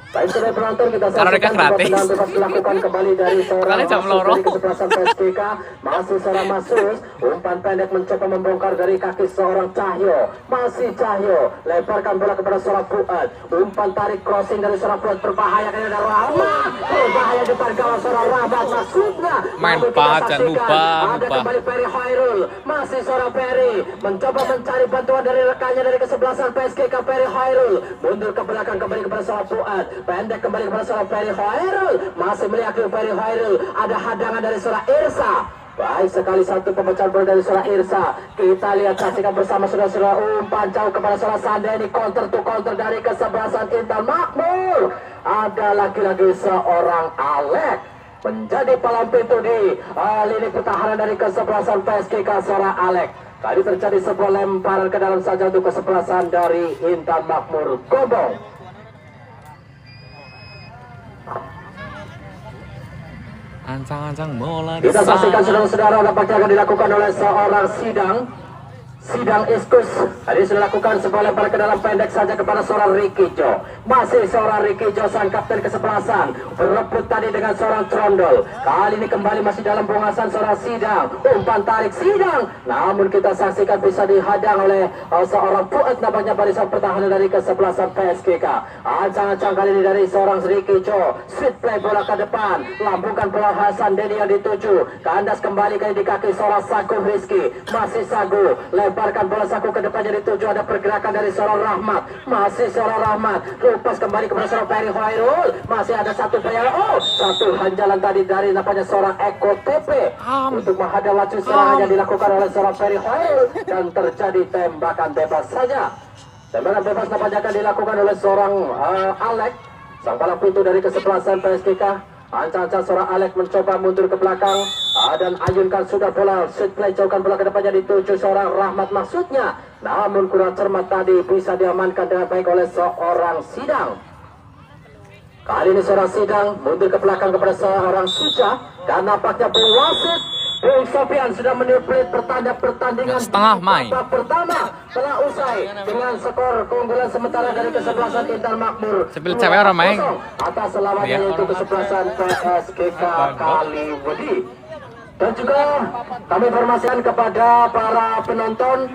Baik sudah penonton, kita saksikan tendangan bebas dilakukan kembali dari seorang Masus dari kesebelasan PSGK. Masih seorang Masus, umpan pendek mencoba membongkar dari kaki seorang Cahyo. Masih Cahyo, lemparkan bola kepada seorang Fuad. Umpan tarik crossing dari seorang Fuad berbahaya karena ada Rahmat. Berbahaya depan gawang seorang Rahmat maksudnya. Main pajan lupa. Ada kembali Peri Khairul. Masih seorang Peri mencoba mencari bantuan dari rekannya dari kesebelasan PSGK. Peri Khairul mundur ke belakang kembali kepada seorang Fuad. Pendek kembali kepada seorang Peri Khairul. Masih melihat Peri Khairul. Ada hadangan dari seorang Irsa. Baik sekali satu pemecahan bola dari seorang Irsa. Kita lihat saksikan bersama saudara-saudara. Umpan jauh kepada seorang Sandeni. Counter to counter dari kesebelasan Intan Makmur. Ada lagi-lagi seorang Alek menjadi palang pintu di lini pertahanan dari kesebelasan PSGK seorang Alek. Kali terjadi sebuah lemparan ke dalam saja untuk kesebelasan dari Intan Makmur Gobong. Ancang-ancang bola. Kita saksikan saudara-saudara nampaknya akan dilakukan oleh seorang sidang iskus. Tadi sudah lakukan sebuah lempar ke dalam pendek saja kepada seorang Ricky Jo. Masih seorang Ricky Jo sang kapten kesebelasan berebut tadi dengan seorang Trondol. Kali ini kembali masih dalam pengawasan seorang sidang. Umpan tarik sidang. Namun kita saksikan bisa dihadang oleh seorang Fuad nampaknya barisan pertahanan dari kesebelasan PSGK. Ancang-ancang kali ini dari seorang Ricky Jo. Sweet play bola ke depan. Lambungkan bola Hasan Deni yang dituju. Kandas kembali kali di kaki seorang Sagu Rizky. Masih Sagu. Lemparkan bola Saku ke depannya dituju, ada pergerakan dari seorang Rahmat. Masih seorang Rahmat. Lepas kembali kepada seorang Ferry Hoirul. Masih ada satu penyalaan. Oh, satu hanjalan tadi dari nampaknya seorang Eko TP. Untuk menghadang laju serangan yang dilakukan oleh seorang Ferry Hoirul. Dan terjadi tembakan bebas saja. Tembakan bebas nampaknya akan dilakukan oleh seorang Alek. Sang palang pintu dari kesebelasan PSGK. Ancang-ancang seorang Alek mencoba mundur ke belakang dan ayunkan sudah bola, sweet play jauhkan bola ke depannya dituju seorang Rahmat maksudnya, namun kurang cermat tadi bisa diamankan dengan baik oleh seorang Sidang. Kali ini seorang Sidang mundur ke belakang kepada seorang Suja dan nampaknya Bung Wasit Bung Sofian sudah meniplit pertandingan setengah main pertama telah usai dengan skor keunggulan sementara dari kesebelasan Intan Makmur sepil cewek orang main atas selamatnya untuk kesebelasan PSGK Kaliwedi. Dan juga kami informasikan kepada para penonton,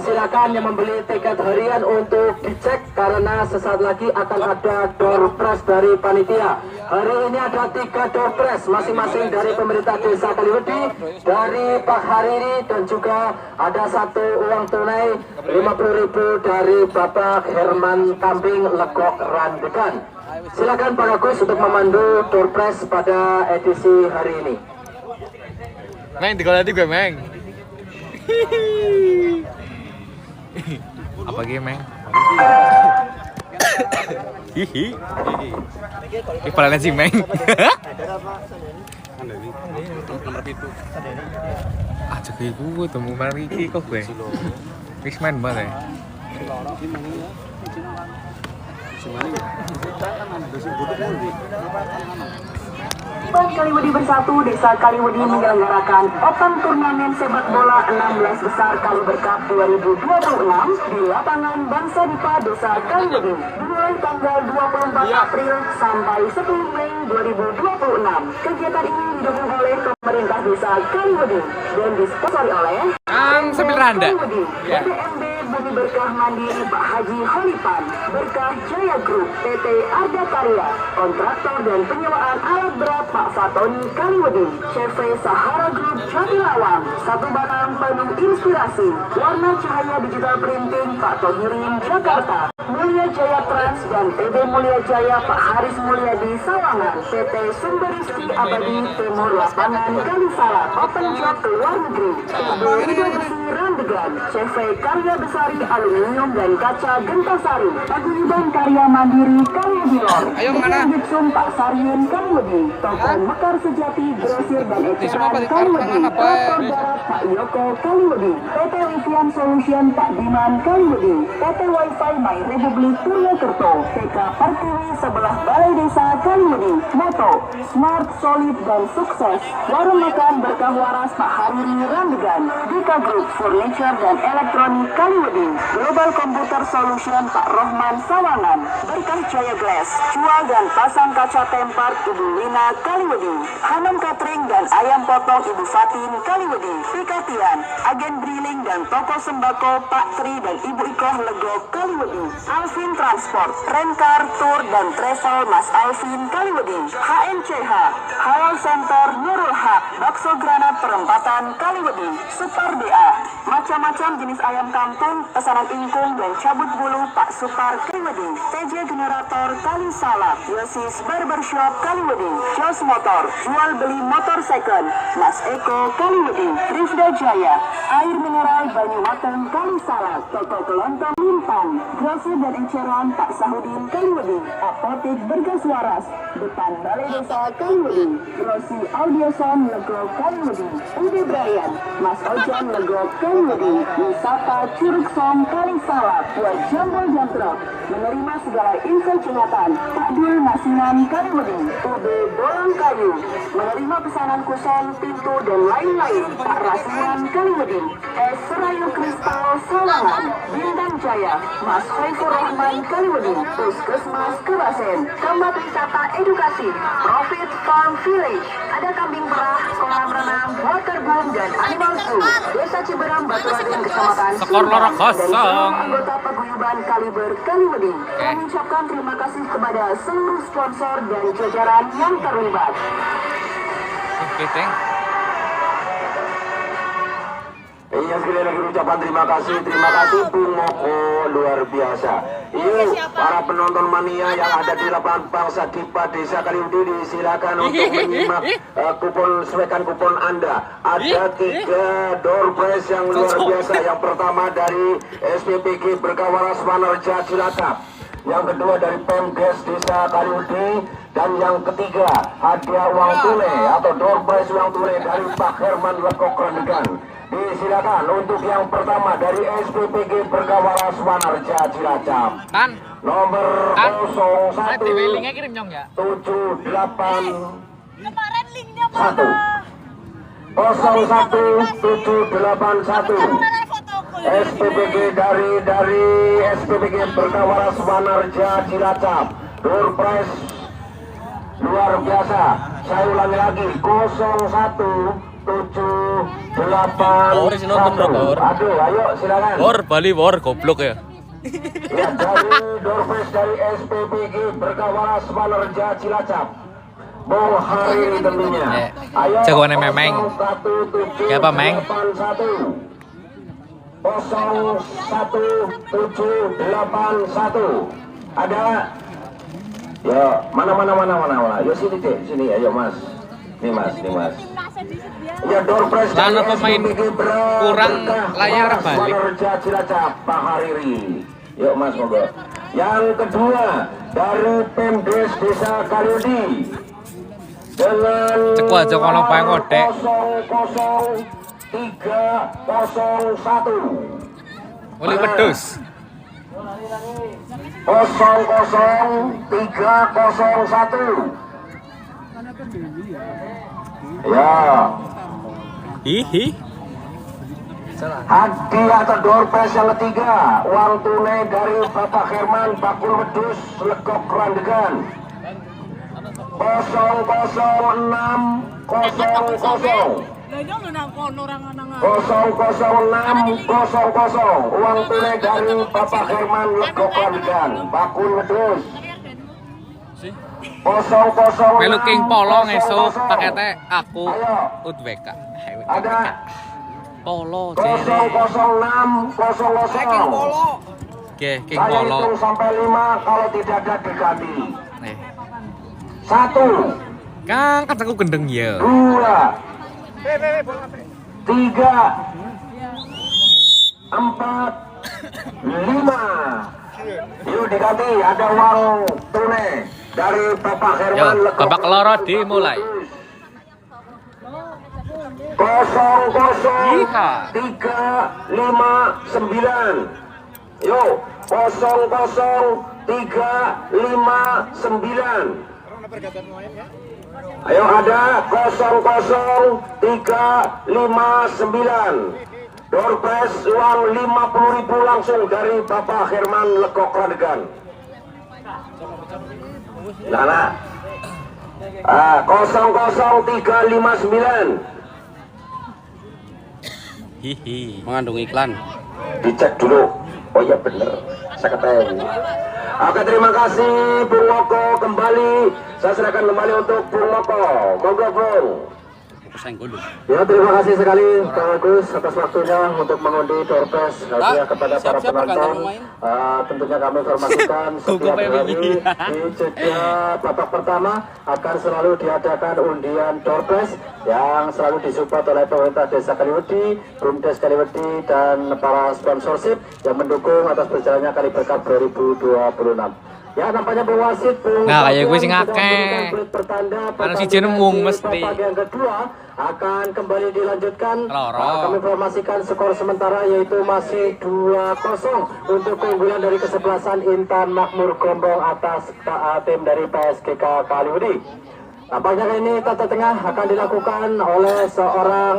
silakan yang membeli tiket harian untuk dicek karena sesaat lagi akan ada door prize dari panitia. Hari ini ada 3 door prize masing-masing dari pemerintah desa Kaliwedi, dari Pak Hariri, dan juga ada 1 uang tunai 50.000 dari Bapak Herman Kambing Legok Randegan. Silakan Pak Agus untuk memandu door prize pada edisi hari ini. Meng, di kolam gue Meng. Apa game Meng? Hihi. Ipalan si Meng. Ah, cek gue temu mari iki kok gue. Wis main banget. Pan Kaliwedi Bersatu Desa Kaliwedi menyelenggarakan Open Turnamen Sepak Bola 16 Besar Kaliber Cup 2026 di lapangan Bangsa Dipa Desa Kaliwedi dimulai tanggal 24 April sampai 10 Mei 2026. Kegiatan ini didukung oleh pemerintah Desa Kaliwedi dan disponsori oleh Sambil randa. BPMB Bumi Berkah Mandiri Pak Haji Holipan, Berkah Jaya Group, PT Arda Karya, kontraktor dan penyewaan alat berat Pak Fatoni Kaliwedi, CV Sahara Group Jatilawang, satu batang penuh inspirasi, warna cahaya digital printing Pak Tohirin Jakarta, Mulia Jaya Trans dan TB Mulia Jaya Pak Haris Mulyadi Sawangan, PT Sumberisti Abadi Timur Lapangan Kalisalat, Open Job ke luar negeri, TB Ridho Besi Randegan, CV Karya Besari Aluminium dan Kaca Gentasari, Paguyuban Karya Mandiri Kaliwedi Lor, Gitsum Pak Saryen Kaliwedi, Toko Mekar Sejati Grosir dan Eceran Kaliwedi, Traktor Darat Pak Yoko Kaliwedi, PT Livian Solution Pak Diman Kaliwedi, PT Wi-Fi My Republik Purwokerto, TK Pertiwi sebelah Balai Desa Kaliwedi, Moto Smart, Solid dan Sukses, Warung Makan Berkah Waras Pak Hariri Randegan, Dika Group Furniture dan Elektronik Kaliwedi, Global Computer Solution Pak Rohman Sawangan, Berkah Jaya Glass, jual dan pasang kaca tempar Ibu Lina Kaliwedi, Hanum Catering dan Ayam Potong Ibu Fatin Kaliwedi, Pikatian, Agen Briling dan Toko Sembako Pak Tri dan Ibu Ikoh Lego Kaliwedi, Alvin Transport, Rencar, Tour dan Travel Mas Alvin Kaliwedi, HNCH, Halal Center Nurul Haq, Bakso Granat Perempatan Kaliwedi, Supar DA, macam-macam jenis ayam kampung, pesanan ingkung dan cabut bulu Pak Supar Kaliwedi, TJ Generator Kali Salak, Yosis Barbershop Kaliwedi, Mas Motor, jual beli motor second, Mas Eko Kaliwedi, Rifda Jaya, air mineral Banyumateng Kalisalak, toko kelontong Limpang, grosir dan eceran Pak Sahudin Kaliwedi, apotek Bergas Waras, depan Balai Desa Kaliwedi, Rossi Audioson Lego Kaliwedi, Ude Brian, Mas Ojan Lego Kaliwedi, Wisata Curug Som Kalisalak, buat jambol jamtrok, menerima segala info jembatan, Pak Dul Masinan Kaliwedi, UB Bolang Kayu, menerima pesanan kusen, pintu dan lain-lain, Pak Rasuan Kaliwedi, Es Serayu Kristal Sawangan, Bintang Jaya, Mas Khaifur Rahman Kaliwedi, Puskesmas Kebasen, tempat wisata edukasi, Profit Farm Village, ada kambing perah, kolam renang, waterboom dan animal zoo, Desa Ciberem, Baturading, Kecamatan Skor loro kosong. Anggota paguyuban Kaliber Kaliwedi mengucapkan terima kasih kepada seluruh sponsor dan jajaran yang terlibat. Oke, Teng. Iya, sekali lagi ucapan terima kasih Bung Moko, luar biasa. Iya, para penonton mania yang ada di lapangan Bangsa Dipa Desa Kaliwedi, disilakan untuk menyimak sesuaikan kupon Anda. Ada 3 door prize yang luar biasa. Yang pertama dari SPPG Berkawaras Wanarja Cilacap, yang kedua dari Pemdes Desa Kaliwedi, dan yang ketiga hadiah uang tunai atau door prize uang tunai dari Pak Herman Lekok Rendegan. Disilakan untuk yang pertama dari SPPG Berkawaras Wanarja Cilacap. Nomor 01 kirim nyong ya. 78 Kemarin linknya 1 01781 SPPG dari SPPG Berkawaras Wanarja Cilacap. Door prize luar biasa. Saya ulangi lagi, 01781. Aduh, ayo silakan. War Bali war goblok ya. Ya, dari door prize dari SPPG Berkawaras Wanarja Cilacap, Bung Hari tentunya. Ayo, Jagoannya Memeng. 01781 Siapa, Meng? 01781. Ada? Yo, mana. Yo sini deh, sini. Ayo Mas. Nih Mas. Ya, door prize dari Lana pemain SPPG kurang layar balik. Wanarja Cilacap, Pak Hariri. Yuk Mas, monggo. Yang kedua dari Pemdes Desa Kaliwedi dengan Ceko aja kalau pengen ngodek. 00301. Oli wedhus. 00301. Ya. Hihi. Hadiah atau door prize yang ketiga, uang tunai dari Bapak Herman Bakul Wedus Legok Randegan. 00600 uang tunai dari Bapak Herman Legok Randegan, Bakul Wedus. 006 Melu King Polo ngesuk pakete aku UTBK. Ada Polo 00600. Oke, King Saya Polo. hitung sampai 5, kalau tidak ada diganti. Nih. 1, Kang kan aku gendeng ya. 2, 3, 4, 5. Yuk diganti, ada uang tunai dari Bapak Herman Yo, babak loro dimulai. 00359. Yuk, 00359. Ayo, ada 00359. Door prize uang 50.000 langsung dari Bapak Herman Legok Randegan. Nana. 00359. Hihi. Mengandung iklan. Dicek dulu. Oh iya bener, saya ketahui. Oke, terima kasih Bung Moko. Kembali saya serahkan kembali untuk Bung Moko. Monggo Bung. kesenggol. Ya, terima kasih sekali Kang Agus atas waktunya untuk mengundi Torpes kepada para penonton. Tentunya kami informasikan setiap hari di jeda babak pertama akan selalu diadakan undian Torpes yang selalu disupport oleh pemerintah Desa Kaliwedi, BUMDes Kaliwedi, dan para sponsorship yang mendukung atas berjalannya Kali Berkah 2026. Ya, nampaknya pewasit nah kayak gue sing akeh anu si jeneng mesti yang kedua akan kembali dilanjutkan. Kami informasikan skor sementara yaitu masih 2-0 untuk keunggulan dari kesebelasan Intan Makmur Gombong atas tim dari PSGK Kaliwedi. Nampaknya kali ini tata tengah akan dilakukan oleh seorang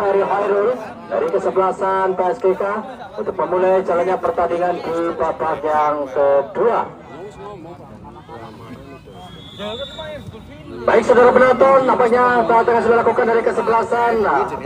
Ferry Hairul dari kesebelasan PSGK untuk memulai jalannya pertandingan di babak yang kedua. Baik saudara penonton, nampaknya tengah sudah dilakukan dari kesebelasan.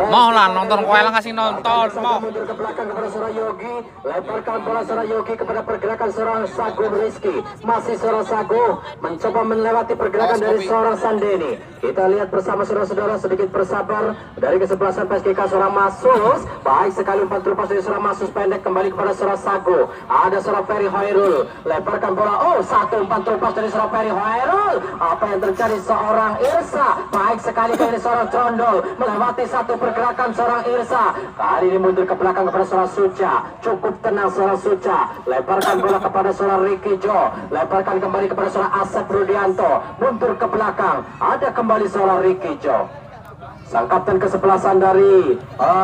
Mau lah nonton, kowe lah kasih nonton. Mau mundur ke belakang kepada seorang Yogi, lemparkan bola seorang Yogi kepada pergerakan seorang Sago Rizky. Masih seorang Sago mencoba melewati pergerakan dari seorang Sandeni. Kita lihat bersama saudara-saudara, sedikit bersabar dari kesebelasan PSGK seorang Masus. Baik sekali umpan terlepas dari seorang Masus pendek kembali kepada seorang Sago. Ada seorang Ferry Hoirul, lemparkan bola. Oh, satu umpan terlepas dari seorang Ferry Hoirul. Apa yang terjadi? Seorang Irsa, baik sekali dari seorang Trondol melewati satu pergerakan seorang Irsa. Kali ini mundur ke belakang kepada seorang Suca. Cukup tenang seorang Suca. Lemparkan bola kepada seorang Ricky Jo. Lemparkan kembali kepada seorang Asep Rudianto. Mundur ke belakang. Ada kembali seorang Ricky Jo. Sang kapten kesebelasan dari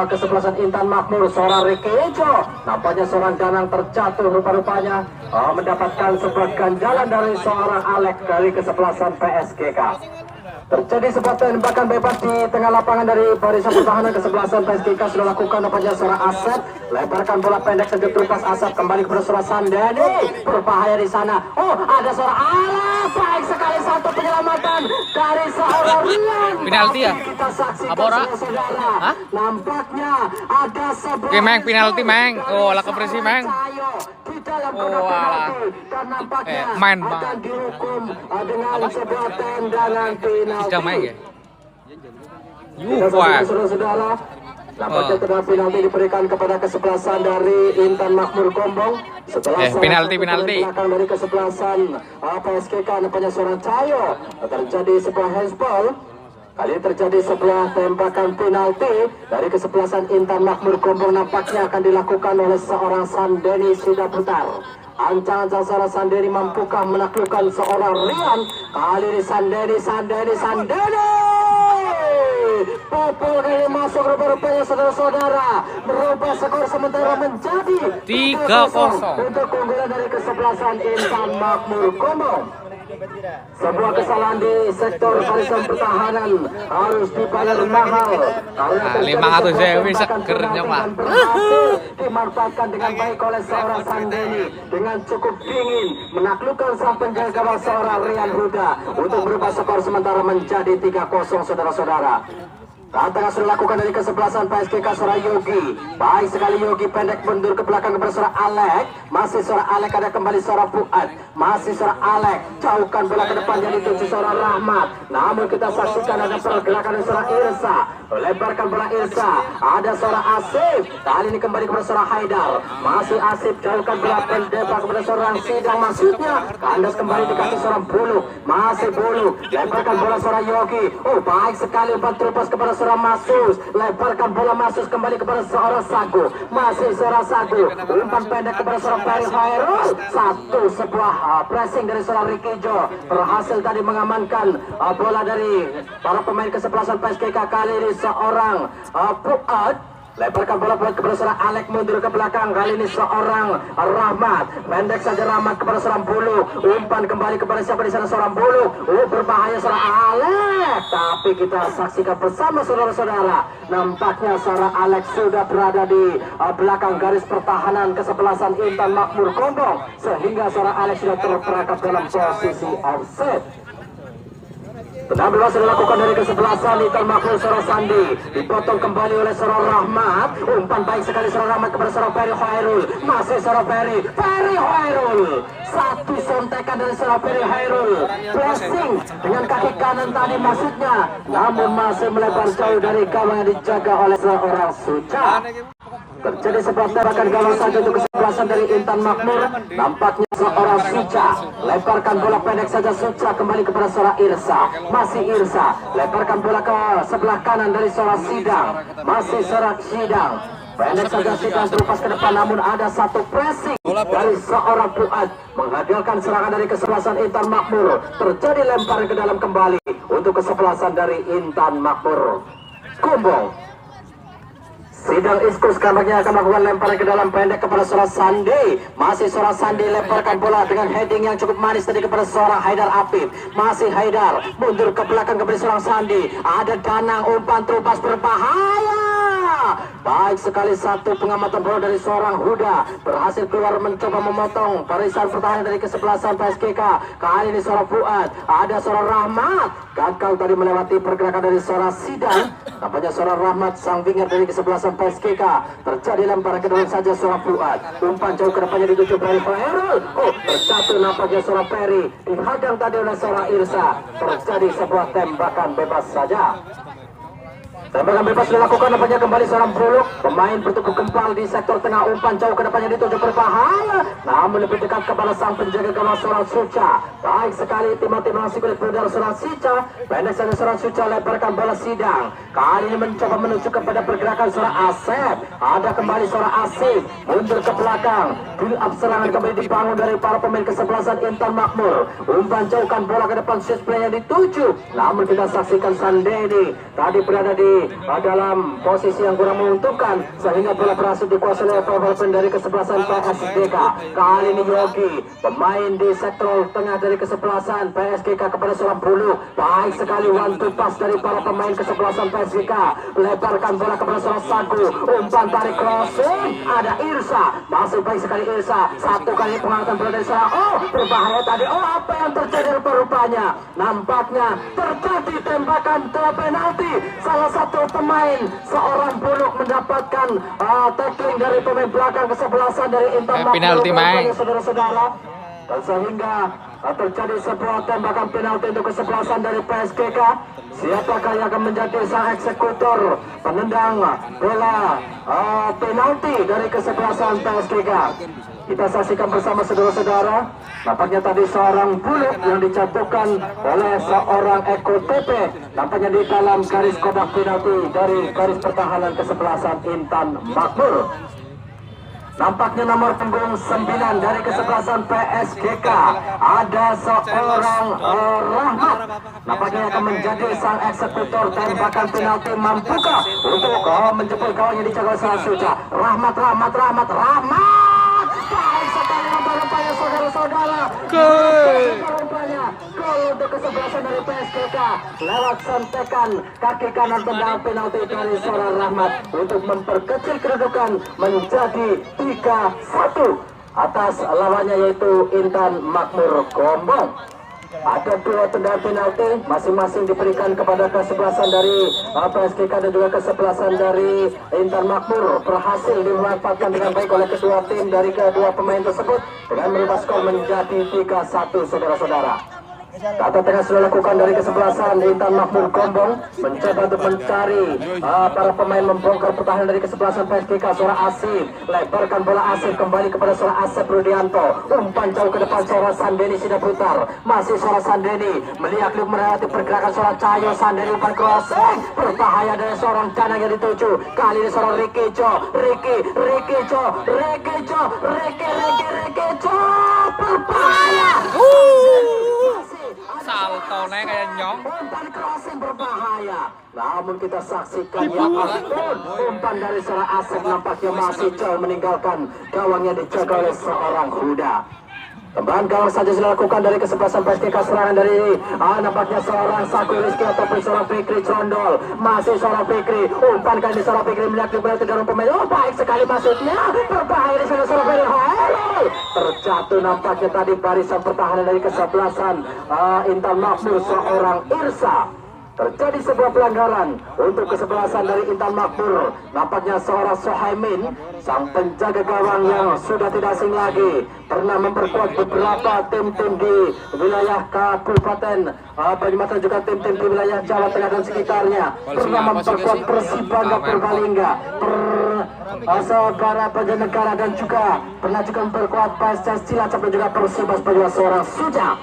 kesebelasan Intan Makmur, seorang Ricky Jo. Nampaknya seorang Danang terjatuh rupa-rupanya mendapatkan sebuah ganjalan dari seorang Alex dari kesebelasan PSGK. Terjadi sebuah tembakan bebas di tengah lapangan dari barisan pertahanan kesebelasan PSGK sudah lakukan nampaknya seorang Asep. Lemparkan bola pendek saja terlepas Asep kembali kepada seorang Sandeni. Berbahaya di sana. Oh, ada seorang Alah, baik sekali satu penyelamatan dari seorang Rian. Penalti ya? Kita saksikan apa ora? Hah? Nampaknya ada sebuah Oke, Meng, penalti, Meng. Oh, lah kepresi, Meng. Di dalam Oh, penalti dan nampaknya main, akan Bang. dihukum dengan sebuah tendangan penalti. Sedang main ya? Kita saksikan saudara-saudara, nampaknya tendangan penalti diberikan kepada kesebelasan dari Intan Makmur Gombong. Setelah penalti. belakang dari kesebelasan PSGK nampaknya seorang Cayo terjadi sebuah handsball. Kali ini terjadi sebuah tembakan penalti dari kesebelasan Intan Makmur Gombong, nampaknya akan dilakukan oleh seorang Sandeni Sidaputar. Ancang-ancang seorang Sandeni mampukah menaklukkan seorang Rian? Kali ini Sandeni. Popol ini masuk rupa-rupanya saudara-saudara, merubah skor sementara menjadi 3-0 untuk keunggulan dari kesebelasan Intan Makmur Gombong. Sebuah kesalahan di sektor barisan pertahanan harus dibayar mahal. Nah, 500.000 segernya, Pak. Berhasil dimanfaatkan dengan baik oleh seorang Sandeni dengan cukup dingin menaklukkan sang penjaga gawang seorang Rian Huda untuk berubah skor sementara menjadi 3-0 saudara-saudara. Tengah sudah dilakukan dari kesebelasan PSGK seorang Yogi. Baik sekali Yogi pendek mundur ke belakang kepada seorang Alek. Masih seorang Alek, ada kembali seorang Fuad. Masih seorang Alek, jauhkan bola ke depan yang dituju seorang Rahmat. Namun kita saksikan ada pergerakan dari seorang Irsa. Lebarkan bola Irsa. Ada seorang Asif. Kali ini kembali kepada seorang Haidar. Masih Asif, jauhkan bola pendek kepada seorang Sidang. Maksudnya kandas kembali dikasih seorang Bulu. Masih Bulu. Lebarkan bola seorang Yogi. Oh, baik sekali umpan terlepas kepada seorang Masus. Lebarkan bola Masus kembali kepada seorang Sago. Masih seorang Sago. Umpan pendek kepada seorang Ferry Hairul. Satu sebuah pressing dari seorang Ricky Jo. Berhasil tadi mengamankan bola dari para pemain kesebelasan PSGK. Kali ini seorang Fuad. Lebarkan bola kepada seorang Alek, mundur ke belakang. Kali ini seorang Rahmat. Pendek saja Rahmat kepada seorang Bulu. Umpan kembali kepada siapa di sana? Seorang Bulu. Berbahaya seorang Alek. Tapi kita saksikan bersama saudara-saudara. Nampaknya seorang Alek sudah berada di belakang garis pertahanan kesebelasan Intan Makmur Gombong. Sehingga seorang Alek sudah terperangkap dalam posisi offset. Tenang bebas dilakukan dari kesebelasan Intan Makmur seorang Sandi. Dipotong kembali oleh seorang Rahmat. Umpan baik sekali seorang Rahmat kepada seorang Ferry Khairul. Masih seorang Ferry Khairul. Satu sontekan dari seorang Ferry Khairul. Blessing dengan kaki kanan tadi maksudnya. Namun masih melebar jauh dari gawang yang dijaga oleh seorang Suca. Terjadi sebuah tembakan gawang saja untuk kesebelasan dari Intan Makmur. Nampaknya seorang Suca lemparkan bola pendek saja. Suca kembali kepada seorang Irsa. Masih Irsa lemparkan bola ke sebelah kanan dari seorang Sidang. Masih seorang Sidang. Pendek saja Sidang terupas ke depan, namun ada satu pressing dari seorang Fuad menghadirkan serangan dari kesebelasan Intan Makmur. Terjadi lemparan ke dalam kembali untuk kesebelasan dari Intan Makmur. Kumbong. Sidang Iskus kabarnya akan melakukan lemparan ke dalam pendek kepada seorang Sandi. Masih seorang Sandi lemparkan bola dengan heading yang cukup manis tadi kepada seorang Haidar Afif. Masih Haidar mundur ke belakang kepada seorang Sandi. Ada Danang, umpan terupas berbahaya. Baik sekali satu pengamatan bola dari seorang Huda berhasil keluar mencoba memotong barisan pertahanan dari kesebelasan PSGK. Kali ini seorang Fuad, ada seorang Rahmat gagal tadi melewati pergerakan dari seorang Sidang. Nampaknya seorang Rahmat sang winger dari kesebelasan PSGK. Terjadi lemparan ke dalam saja seorang Fuad. Umpan jauh ke depannya dituju Ferry Khairul. Terjatuh nampaknya seorang Ferry. Dihadang tadi oleh seorang Irsa. Terjadi sebuah tembakan bebas saja. Tembakan bebas dilakukan nampaknya kembali seorang Buluk. Pemain bertubuh kempal di sektor tengah, umpan jauh ke depannya dituju berbahaya. Namun lebih dekat kepada sang penjaga gawang seorang Suca. Baik sekali Timothy masih kulit pudar seorang Suca. Pendek saja seorang Suca lemparkan bola Sidang. Kali ini mencoba menuju kepada pergerakan seorang Asep. Ada kembali seorang Asif mundur ke belakang. Build up serangan kembali dibangun dari para pemain kesebelasan Intan Makmur. Umpan jauhkan bola ke depan, switch play yang dituju. Namun kita saksikan Sandeni tadi berada di dalam posisi yang kurang menguntungkan sehingga bola berhasil dikuasai oleh pemain dari kesebelasan PSGK. Kali ini Yogi pemain di sektor tengah dari kesebelasan PSGK kepada seorang Bulu. Baik sekali one two pass dari para pemain kesebelasan PSGK. Lebarkan bola kepada seorang Sagu. Umpan tarik crossing. Ada Irsa. Masih baik sekali Irsa. Satu kali pengangkatan bola dari seorang berbahaya tadi. Apa yang terjadi rupanya? Nampaknya terjadi tembakan penalti. Salah satu pemain seorang Buluk mendapatkan tackling dari pemain belakang kesebelasan dari Intan Makmur. Penalti main. Saudara-saudara. Dan sehingga terjadi sebuah tembakan penalti untuk kesebelasan dari PSGK. Siapakah yang akan menjadi sang eksekutor penendang bola penalti dari kesebelasan PSGK? Kita saksikan bersama saudara-saudara. Nampaknya tadi seorang Buluk yang dijatuhkan oleh seorang Eko TP. Nampaknya di dalam garis kotak penalti dari garis pertahanan kesebelasan Intan Makmur. Nampaknya nomor punggung 9 dari kesebelasan PSGK ada seorang Rahmat. Nampaknya akan menjadi sang eksekutor tembakan penalti. Mampukah untuk menjemput gawang yang dijaga oleh Suca? Rahmat. Baik sekali umpan-umpannya saudara-saudara. Gol untuk kesebelasan dari PSGK lewat sontekan kaki kanan tendang penalti dari seorang Rahmat untuk memperkecil kedudukan menjadi 3-1 atas lawannya yaitu Intan Makmur Gombong. Ada dua tendangan penalti masing-masing diberikan kepada kesebelasan dari PSGK dan juga kesebelasan dari Intan Makmur. Berhasil dimanfaatkan dengan baik oleh kedua tim dari kedua pemain tersebut dengan merubah skor menjadi 3-1 saudara-saudara. Kata tengah sudah lakukan dari kesebelasan Intan Makmur Gombong mencoba untuk mencari para pemain membongkar pertahanan dari kesebelasan PSGK. Seorang Asif lebarkan bola Asif kembali kepada seorang Asep Rudianto. Umpan jauh ke depan seorang Sandeni sudah putar. Masih seorang Sandeni melihat melewati pergerakan seorang Cahyo. Sandeni umpan crossing berbahaya dari seorang Danang yang dituju. Kali ini seorang Ricky Jo berbahaya. Salto naik kayak nyong. Umpan crossing berbahaya. Namun kita saksikan ya ampun, umpan dari seorang Asep nampaknya masih jauh meninggalkan gawang yang dijaga oleh seorang Huda. Tebaran gawang saja dilakukan dari kesebelasan PSKK. Serangan dari nampaknya seorang Saku Rizky ataupun seorang Fikri Condol. Masih seorang Fikri, umpan kali seorang Fikri melihat kembali ke jarum pemain. Oh, baik sekali masuknya, berbahaya di sana seorang Ferry Hoirul. Terjatuh nampaknya tadi barisan pertahanan dari kesebelasan Intan Makmur seorang Irsa. Terjadi sebuah pelanggaran untuk kesebelasan dari Intan Makmur. Nampaknya seorang Sohaimin, sang penjaga gawang yang sudah tidak asing lagi, pernah memperkuat beberapa tim-tim di wilayah Kabupaten Banyumas dan juga tim-tim di wilayah Jawa Tengah dan sekitarnya. Pernah memperkuat Persibangga Purbalingga, Persebaya Banjarnegara, dan juga pernah juga memperkuat PSCS Cilacap dan juga Persibas Banyumas seorang Suja.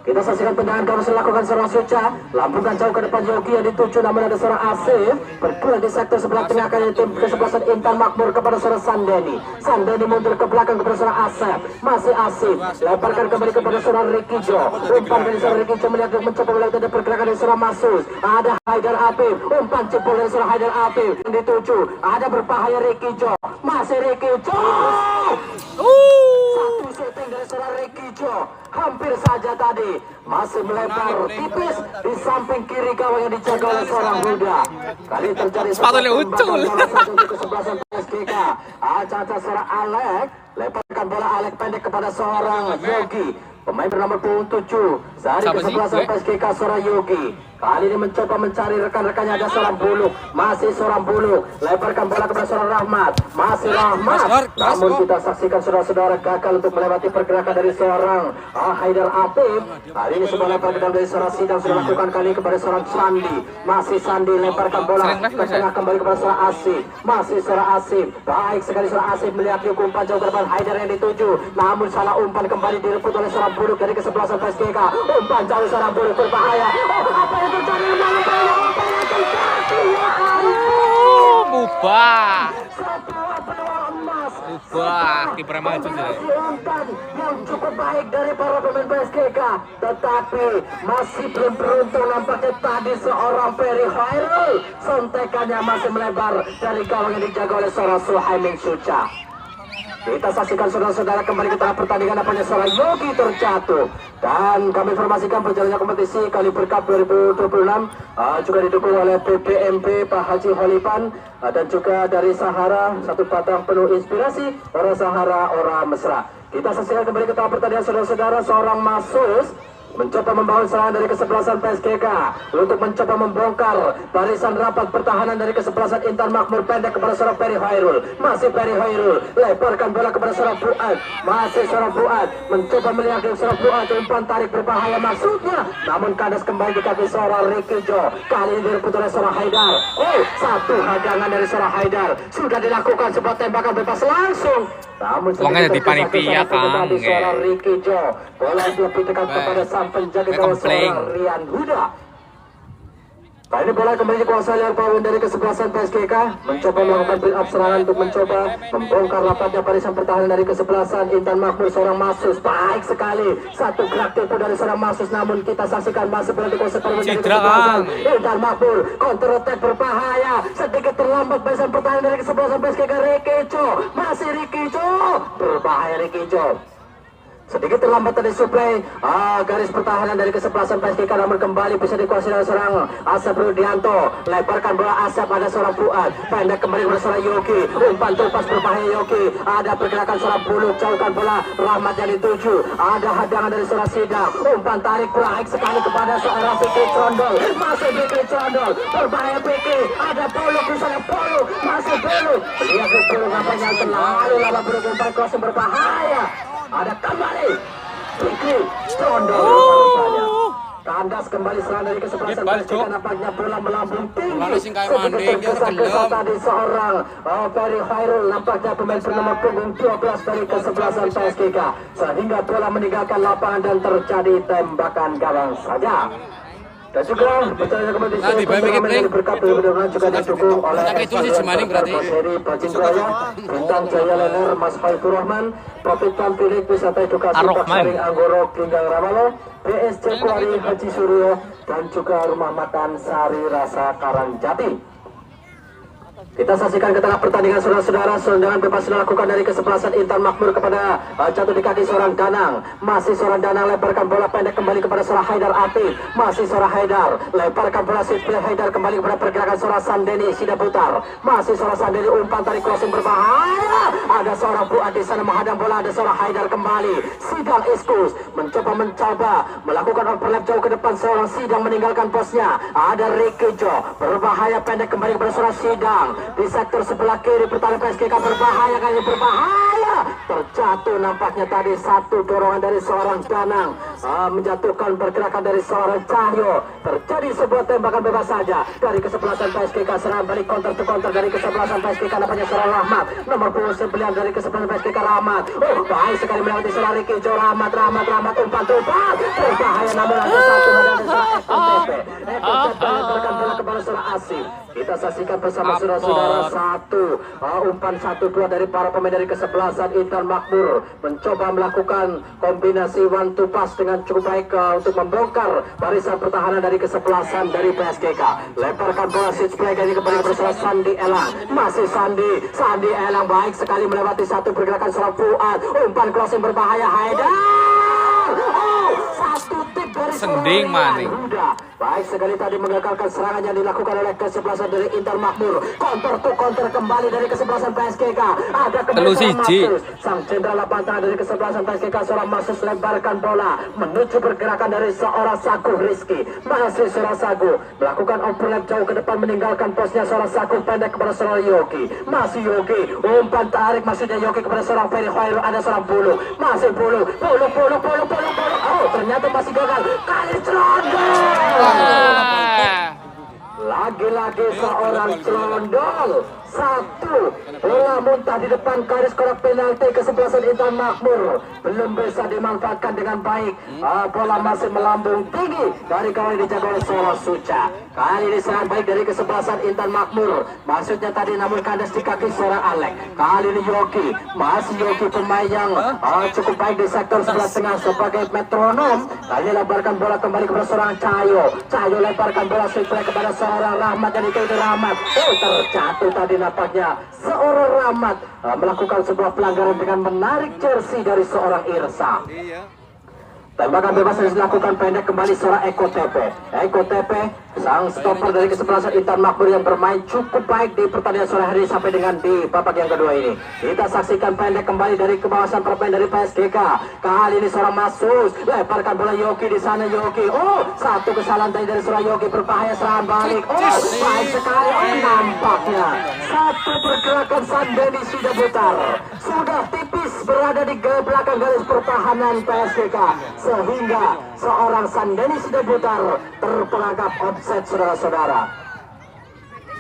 Kita saksikan tendangan kamu dilakukan seorang Suca, lambungkan jauh ke depan Yogi yang dituju, namun ada seorang Asif bergerak di sektor sebelah tengah kali tim kesebelasan Intan Makmur kepada seorang Sandeni. Sandeni mundur ke belakang kepada seorang Asif, masih Asif lemparkan kembali kepada seorang Rikijo. Umpan dari seorang Rikijo melihat mencoba melihat ada pergerakan dari seorang Masus. Ada Haidar Afif, umpan jebol dari seorang Haidar Afif yang dituju, ada berbahaya Rikijo, masih Rikijo. Satu shooting dari seorang Rikijo, hampir saja tadi masih melempar tipis di samping kiri gawang yang dijaga oleh seorang Huda. Kali terjadi sepatunya ucul. Untuk kesebelasan PSKK. Caca seorang Alek, lemparkan bola Alek pendek kepada seorang Yogi. Pemain bernomor 27 dari kesebelasan PSKK seorang Yogi. Kali ini mencoba mencari rekan-rekannya, ada seorang Buluk, masih seorang Buluk, lemparkan bola kepada seorang Rahmat, masih Rahmat. Namun kita saksikan saudara-saudara gagal untuk melewati pergerakan dari seorang Haidar Afif. Kali ini sebuah lempar ke dalam dari seorang Sidang sudah lakukan kali kepada seorang Sandi, masih Sandi lemparkan bola ke tengah kembali kepada seorang Asif, masih seorang Asif. Baik sekali seorang Asif melihat umpan jauh ke depan Haidar yang dituju, namun salah umpan kembali direbut oleh seorang Buluk dari kesebelasan PSKK. Umpan jauh seorang Buluk berbahaya. Apa yang terjadi? Ubah kiper maju sih. Yang cukup baik dari para pemain PSKK, tetapi masih belum beruntung nampaknya tadi seorang Ferry Hoirul. Sontekannya masih melebar dari gawang yang dijaga oleh seorang Suhaimin Suca. Kita saksikan saudara-saudara kembali ke tahap pertandingan, apanya seorang Yogi terjatuh. Dan kami informasikan berjalannya kompetisi Kaliber Cup 2026 juga didukung oleh PPMP Pak Haji Holipan dan juga dari Sahara, satu batang penuh inspirasi, Ora Sahara, Ora Mesra. Kita saksikan kembali ke tahap pertandingan saudara-saudara, seorang Masus mencoba membangun serangan dari kesebelasan PSKK untuk mencoba membongkar barisan rapat pertahanan dari kesebelasan Intan Makmur pendek kepada seorang Ferry Hoirul. Masih Ferry Hoirul lemparkan bola kepada seorang Fuad, masih seorang Fuad mencoba melihat seorang Fuad, umpan tarik berbahaya maksudnya, namun kandas kembali di kaki seorang Rikijo. Kali ini direbut oleh seorang Haidar. Satu hadangan dari seorang Haidar, sudah dilakukan sebuah tembakan bebas langsung, namun uangnya di panitia kan seorang Rikijo. Bola lebih dekat kepada sang penjaga gawang seorang Rian Huda. Kali ini bola kembali dikuasai oleh pemain dari kesebelasan PSKK, mencoba melakukan build up serangan untuk mencoba membongkar rapatnya barisan pertahanan dari kesebelasan Intan Makmur seorang Masus. Baik sekali satu gerak tempo dari seorang Masus, namun kita saksikan masih berarti kuasa dari kesebelasan Intan Makmur. Counter attack berbahaya, sedikit terlambat barisan pertahanan dari kesebelasan PSKK. Rikijo, masih Rikijo, berbahaya Rikijo. Sedikit terlambat tadi suplai garis pertahanan dari kesebelasan PSKK, namun kembali bisa dikuasai oleh seorang Asep Rudianto. Lemparkan bola Asep, ada seorang Fuad pendek kembali kepada seorang Yogi, umpan terlepas berbahaya Yogi, ada pergerakan seorang Buluk, jauhkan bola Rahmat yang dituju, ada hadangan dari seorang Sidang, umpan tarik baik sekali kepada seorang Fikri Condol, masih Fikri Condol, berbahaya Fikri, ada Buluk di sana, Buluk, masih Buluk, lihat Buluk nampaknya terlalu lama Buluk, umpan crossing berbahaya. Ada kembali Fikri Condol, kandas kembali serangan dari kesebelasan PSKK, nampaknya bola melambung tinggi, sedikit tergesa-gesa tadi seorang Ferry Hoirul, nampaknya pemain bernomor punggung 12 dari kesebelasan PSKK, sehingga bola meninggalkan lapangan dan terjadi tembakan gawang saja. Dan juga berjalannya kompetisi berkat benar-benar juga didukung oleh seri Bajing Raya, Bintang Jaya Lener, Mas Haifur Rahman, Profit Tampilik, Wisata Edukasi Pak Saring Anggoro, Ginggang Ramalo, BSC Kuari Haji Suryo, dan juga Rumah Makan Sari Rasa Karangjati. Kita saksikan ke tengah pertandingan saudara-saudara. Tendangan bebas dilakukan dari kesebelasan Intan Makmur kepada jatuh di kaki seorang Danang. Masih seorang Danang lemparkan bola pendek kembali kepada seorang Haidar Atif. Masih seorang Haidar lemparkan bola sipil Haidar kembali kepada pergerakan seorang Sandeni Sidaputar. Masih seorang Sandeni umpan tarik crossing berbahaya. Ada seorang Fuad di sana menghadang bola. Ada seorang Haidar kembali. Sidang Iskus mencoba melakukan overlap jauh ke depan. Seorang Sidang meninggalkan posnya. Ada Ricky Jo berbahaya pendek kembali kepada seorang Sidang. Di sektor sebelah kiri pertahanan PSGK berbahaya, kali berbahaya. Terjatuh nampaknya tadi satu dorongan dari seorang Danang menjatuhkan pergerakan dari seorang Cahyo. Terjadi sebuah tembakan bebas saja dari kesebelasan PSGK. Serangan balik counter to counter dari kesebelasan PSGK nampaknya seorang Rahmat. Nomor 29 dari kesebelasan PSGK Rahmat. Oh, baik sekali melewati seorang Ricky Jo. Rahmat umpan tumpah. Berbahaya namun ada satu dari seorang FKTP. FKTP lemparkan bola kepada seorang Asif. Kita saksikan bersama saudara-saudara umpan 1-2 dari para pemain dari kesebelasan Intan Makmur mencoba melakukan kombinasi one two pass dengan cukup baik untuk membongkar barisan pertahanan dari kesebelasan dari PSGK. Lemparkan bola switch play dari kembali bersama Sandi Elang. Masih Sandi Elang baik sekali melewati satu pergerakan seorang Fuad. Umpan crossing berbahaya Haidar. Oh, satu tip dari Sending maning. Baik sekali tadi mengagalkan serangan yang dilakukan oleh kesebelasan dari Intan Makmur. Counter to counter kembali dari kesebelasan PSGK. Ada kembali Masus. Sang jenderal lapangan dari kesebelasan PSGK seorang Masus lemparkan bola menuju pergerakan dari seorang Sagu Rizky. Masih seorang Sagu melakukan overlap jauh ke depan meninggalkan posnya seorang Sagu pendek kepada seorang Yogi. Masih Yogi umpan tarik maksudnya Yogi kepada seorang Ferry Khairul. Ada seorang Bulu. Masih Bulu. Oh, ternyata masih gagal. Kali Trondol. Lagi-lagi seorang Trondol. Satu bola muntah di depan garis kotak penalti kesebelasan Intan Makmur belum bisa dimanfaatkan dengan baik. Bola masih melambung tinggi dari kawan dijaga oleh seorang Suca. Kali ini serangan baik dari kesebelasan Intan Makmur. Maksudnya tadi namun kandas di kaki seorang Alek. Kali ini Yogi, masih Yogi pemain yang cukup baik di sektor sebelah tengah sebagai metronom. Kali ini lemparkan bola kembali kepada seorang Cahyo lemparkan bola switch kepada seorang Rahmat dan itu Rahmat. Oh, terjatuh tadi nampaknya seorang Rahmat melakukan sebuah pelanggaran dengan menarik jersey dari seorang Irsa. Tembakan bebas yang dilakukan pendek kembali seorang Eko Tepe. Sang stopper dari kesebelasan Intan Makmur yang bermain cukup baik di pertandingan sore hari sampai dengan di babak yang kedua ini. Kita saksikan pendek kembali dari kebawasan pemain dari PSGK. Kali ini seorang Masus lemparkan bola Yogi di sana Yogi. Oh, satu kesalahan dari seorang Yogi berbahaya serangan balik. Oh, baik sekali. Oh, nampaknya satu pergerakan Sandeni Sidaputar sudah tipis berada di belakang garis pertahanan PSGK sehingga seorang Sandeni Sidaputar terperangkap offset saudara-saudara.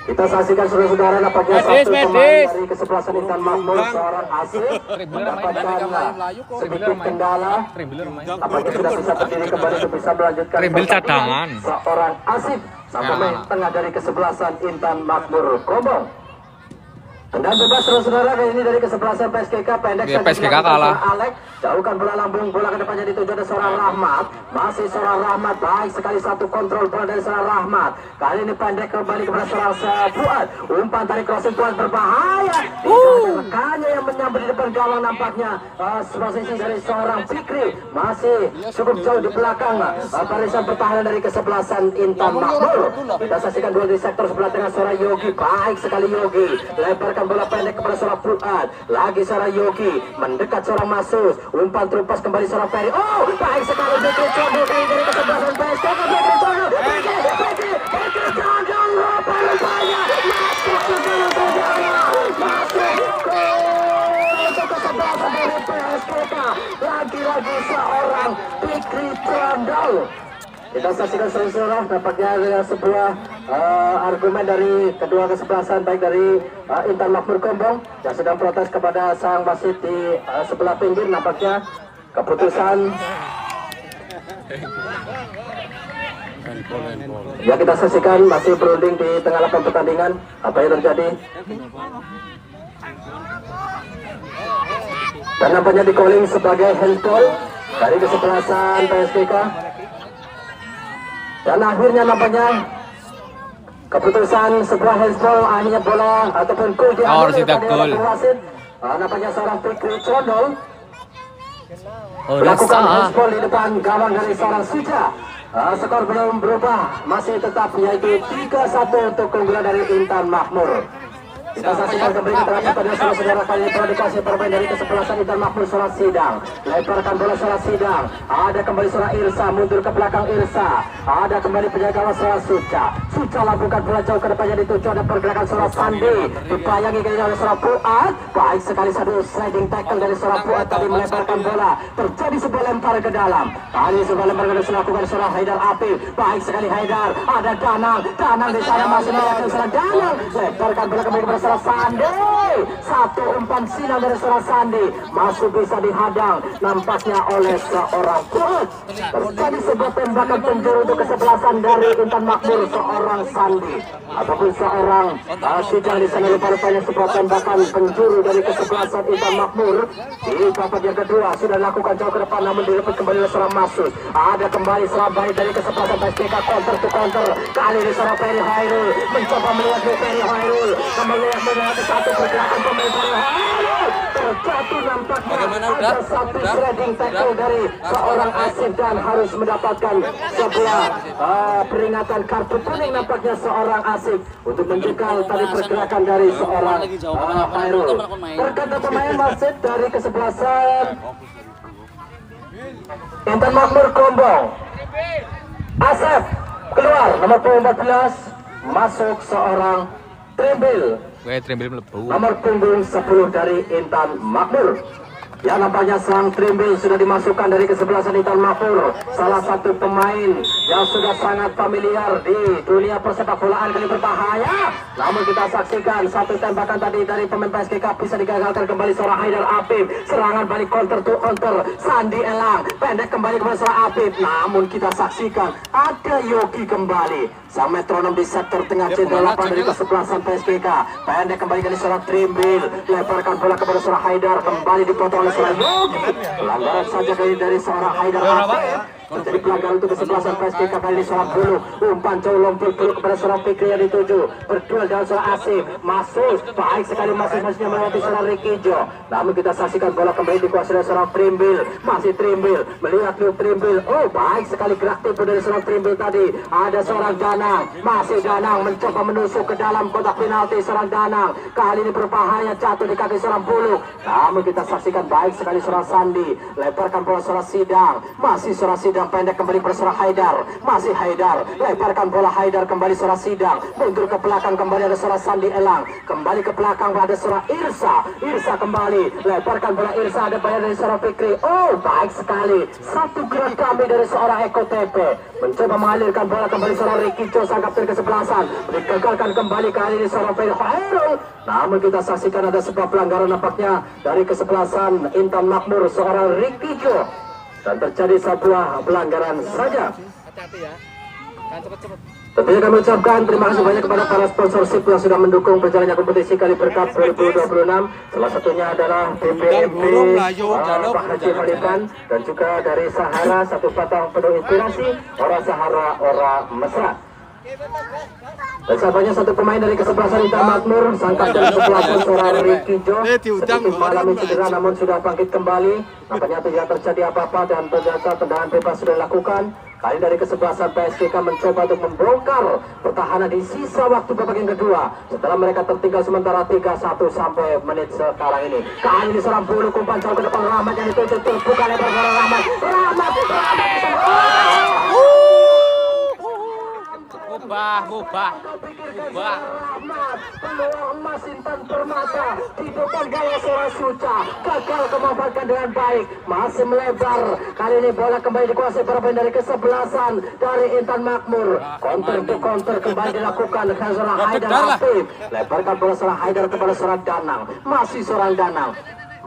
Kita saksikan saudara-saudara nampaknya satu pemain dari kesebelasan Intan Makmur seorang Asif mendapatkan sedikit kendala. Nampaknya sudah bisa berdiri kembali untuk bisa melanjutkan cadangan. Seorang Asif sang pemain tengah dari kesebelasan Intan Makmur Kombong. Tendangan bebas saudara-saudara kali ini dari kesebelasan PSGK pendek ya, PSGK kalah. Alek jauhkan bola lambung bola ke depannya dituju ada seorang Rahmat. Masih seorang Rahmat baik sekali satu kontrol bola dari seorang Rahmat. Kali ini pendek kembali kepada seorang Fuad. Umpan tarik crossing Fuad berbahaya. Rekannya yang menyambut di depan gawang nampaknya posisi dari seorang Fikri masih cukup jauh di belakang barisan pertahanan dari kesebelasan Intan Makmur. Kita saksikan dua di sektor sebelah tengah seorang Yogi baik sekali Yogi lemparkan bola pendek kepada seorang Fuad. Lagi seorang Yogi mendekat seorang Masus. Umpan terumpas kembali seorang Ferry. Oh, baik sekali Fikri Condol kali dari kesebelasan PSGK. Fikri Condol rupanya masuk ke dalam saudara. Masuk ke kesebelasan dari PSGK. Lagi-lagi seorang Fikri Condol. Kita saksikan saudara, nampaknya ada sebuah argumen dari kedua kesebelasan baik dari Intan Makmur Kombong yang sedang protes kepada sang wasit di sebelah pinggir. Nampaknya keputusan ya kita saksikan masih berunding di tengah lapangan pertandingan. Apa yang terjadi? Dan nampaknya di calling sebagai handball dari kesebelasan PSGK. Dan akhirnya nampaknya keputusan sebuah handsball, akhirnya bola ataupun gol Oh, sudah gol. Nampaknya seorang Fikri Condol Oh, melakukan rasa. handsball di depan gawang dari seorang Suja. Skor belum berubah, masih tetap yaitu 3-1 untuk keunggulan dari Intan Makmur. Kita saksikan kembali keterangan pada saudara-saudara kali ini bola dikuasai bermain dari kesebelasan Intan Makmur Surat Sidang. Lemparkan bola Surat Sidang. Ada kembali Surat Irsa, mundur ke belakang Irsa. Ada kembali penjaga Surat Suca. Suca lakukan bola jauh ke depannya dituju, ada pergerakan Surat Sandi. Dibayangi kali oleh Surat Fuad. Baik sekali satu sliding tackle dari Surat Fuad tadi melemparkan bola. Terjadi sebuah lempar ke dalam. Kali sebuah lempar ke dalam dilakukan Surat Haidar Api. Baik sekali Haidar. Ada Danang. Danang di sana masih melakukan Surat Danang. Lemparkan bola kembali kepada Surat Sandi. Satu umpan silang dari Surat Sandi masuk bisa dihadang nampaknya oleh seorang Fuad. Terjadi sebuah tembakan penjuru untuk kesebelasan dari Intan Makmur seorang Sandi ataupun seorang Sidang di sana. Rupanya sebuah tembakan penjuru dari kesebelasan Intan Makmur di babak yang kedua sudah dilakukan jauh ke depan namun direbut kembali oleh seorang Masud. Ada kembali Surabaya dari kesebelasan PSK counter to counter. Kali ini seorang Ferry Hairul mencoba melihat Ferry Hairul kembali melihat satu pergerakan pemain Ferry Hairul terjatuh nampaknya ada satu sliding tackle dari seorang Asif dan harus mendapatkan sebuah peringatan kartu kuning nampaknya seorang Asif untuk menjegal tadi pergerakan dari seorang Hairul. Berkata pemain wasit dari kesebelasan Intan Makmur Gombong, Asep keluar nomor 14, masuk seorang Trimbil nomor punggung 10 dari Intan Makmur. Ya, nampaknya sang Trimbil sudah dimasukkan dari kesebelasan Intan Makmur, salah satu pemain yang sudah sangat familiar di dunia persepak bolaan kali berbahaya. Namun kita saksikan satu tembakan tadi dari pemain PSKK bisa digagalkan kembali seorang Haidar Apip. Serangan balik counter to counter, Sandi Elang pendek kembali kepada seorang Apip. Namun kita saksikan ada Yogi kembali. Sang metronom di sektor tengah cendera 8 dari kesebelasan PSKK pendek kembali dari seorang Trimbil, lemparkan bola kepada seorang Haidar, kembali dipotong oleh seorang Yogi. Pelanggaran saja dari seorang Haidar Apip. Terjadi pelanggaran untuk kesebelasan PSKK kali ini seorang Bulu. Umpan jauh lompol Bulu kepada seorang Fikri yang dituju. Berduel dengan seorang Asif. Masuk. Baik sekali masing-masingnya melewati seorang Rikijo. Namun kita saksikan bola kembali dikuasai oleh seorang Trimbil. Masih Trimbil. Melihat Trimbil. Oh, baik sekali gerak tipu dari seorang Trimbil tadi. Ada seorang Danang. Masih Danang mencoba menusuk ke dalam kotak penalti seorang Danang. Kali ini berbahaya jatuh di kaki seorang Bulu. Namun kita saksikan baik sekali seorang Sandi. Lemparkan bola seorang Sidang. Masih seorang Sidang pendek kembali ke seorang Haidar. Masih Haidar. Lemparkan bola Haidar kembali seorang Sidang. Mundur ke belakang kembali ada seorang Sandi Elang. Kembali ke belakang ada seorang Irsa. Irsa kembali. Lemparkan bola Irsa ada bayar dari seorang Fikri. Oh, baik sekali. Satu gerak kami dari seorang Eko Tepe. Mencoba mengalirkan bola kembali seorang Rikijo sang kapten kesebelasan. Digagalkan kembali kali ini seorang Ferry Hairul. Namun kita saksikan ada sebuah pelanggaran nampaknya dari kesebelasan Intan Makmur seorang Rikijo. Dan terjadi sebuah pelanggaran saja. Tentunya kami ucapkan terima kasih banyak kepada para sponsorship yang sudah mendukung berjalannya kompetisi Kali Berkap 2026. Salah satunya adalah BPMP, Pak Haji Khalipan, dan juga dari Sahara, satu batang penuh inspirasi, Ora Sahara, Ora Mesra. Dan sahabatnya satu pemain dari kesebelasan Intan Makmur, sang kapten kesebelasan seorang Rikijo, sedikit mengalami cedera namun sudah bangkit kembali. Nampaknya tidak terjadi apa-apa dan ternyata tendangan bebas sudah dilakukan. Kali dari kesebelasan PSKK mencoba untuk membongkar pertahanan di sisa waktu babak yang kedua setelah mereka tertinggal sementara 3-1 sampai menit sekarang ini. Kali ini seorang Bulu umpan jauh ke depan, Rahmat yang dituju terbuka lebar bola Rahmat. Ubah. Peluang emas Intan Permata di depan gaya seorang Suca gagal memanfaatkan dengan baik, masih melebar. Kali ini bola kembali dikuasai pemain dari kesebelasan dari Intan Makmur. Counter to counter kembali dilakukan dengan seorang Haidar Apip. Lebarkan bola seorang Haidar kepada seorang Danang. Masih seorang Danang.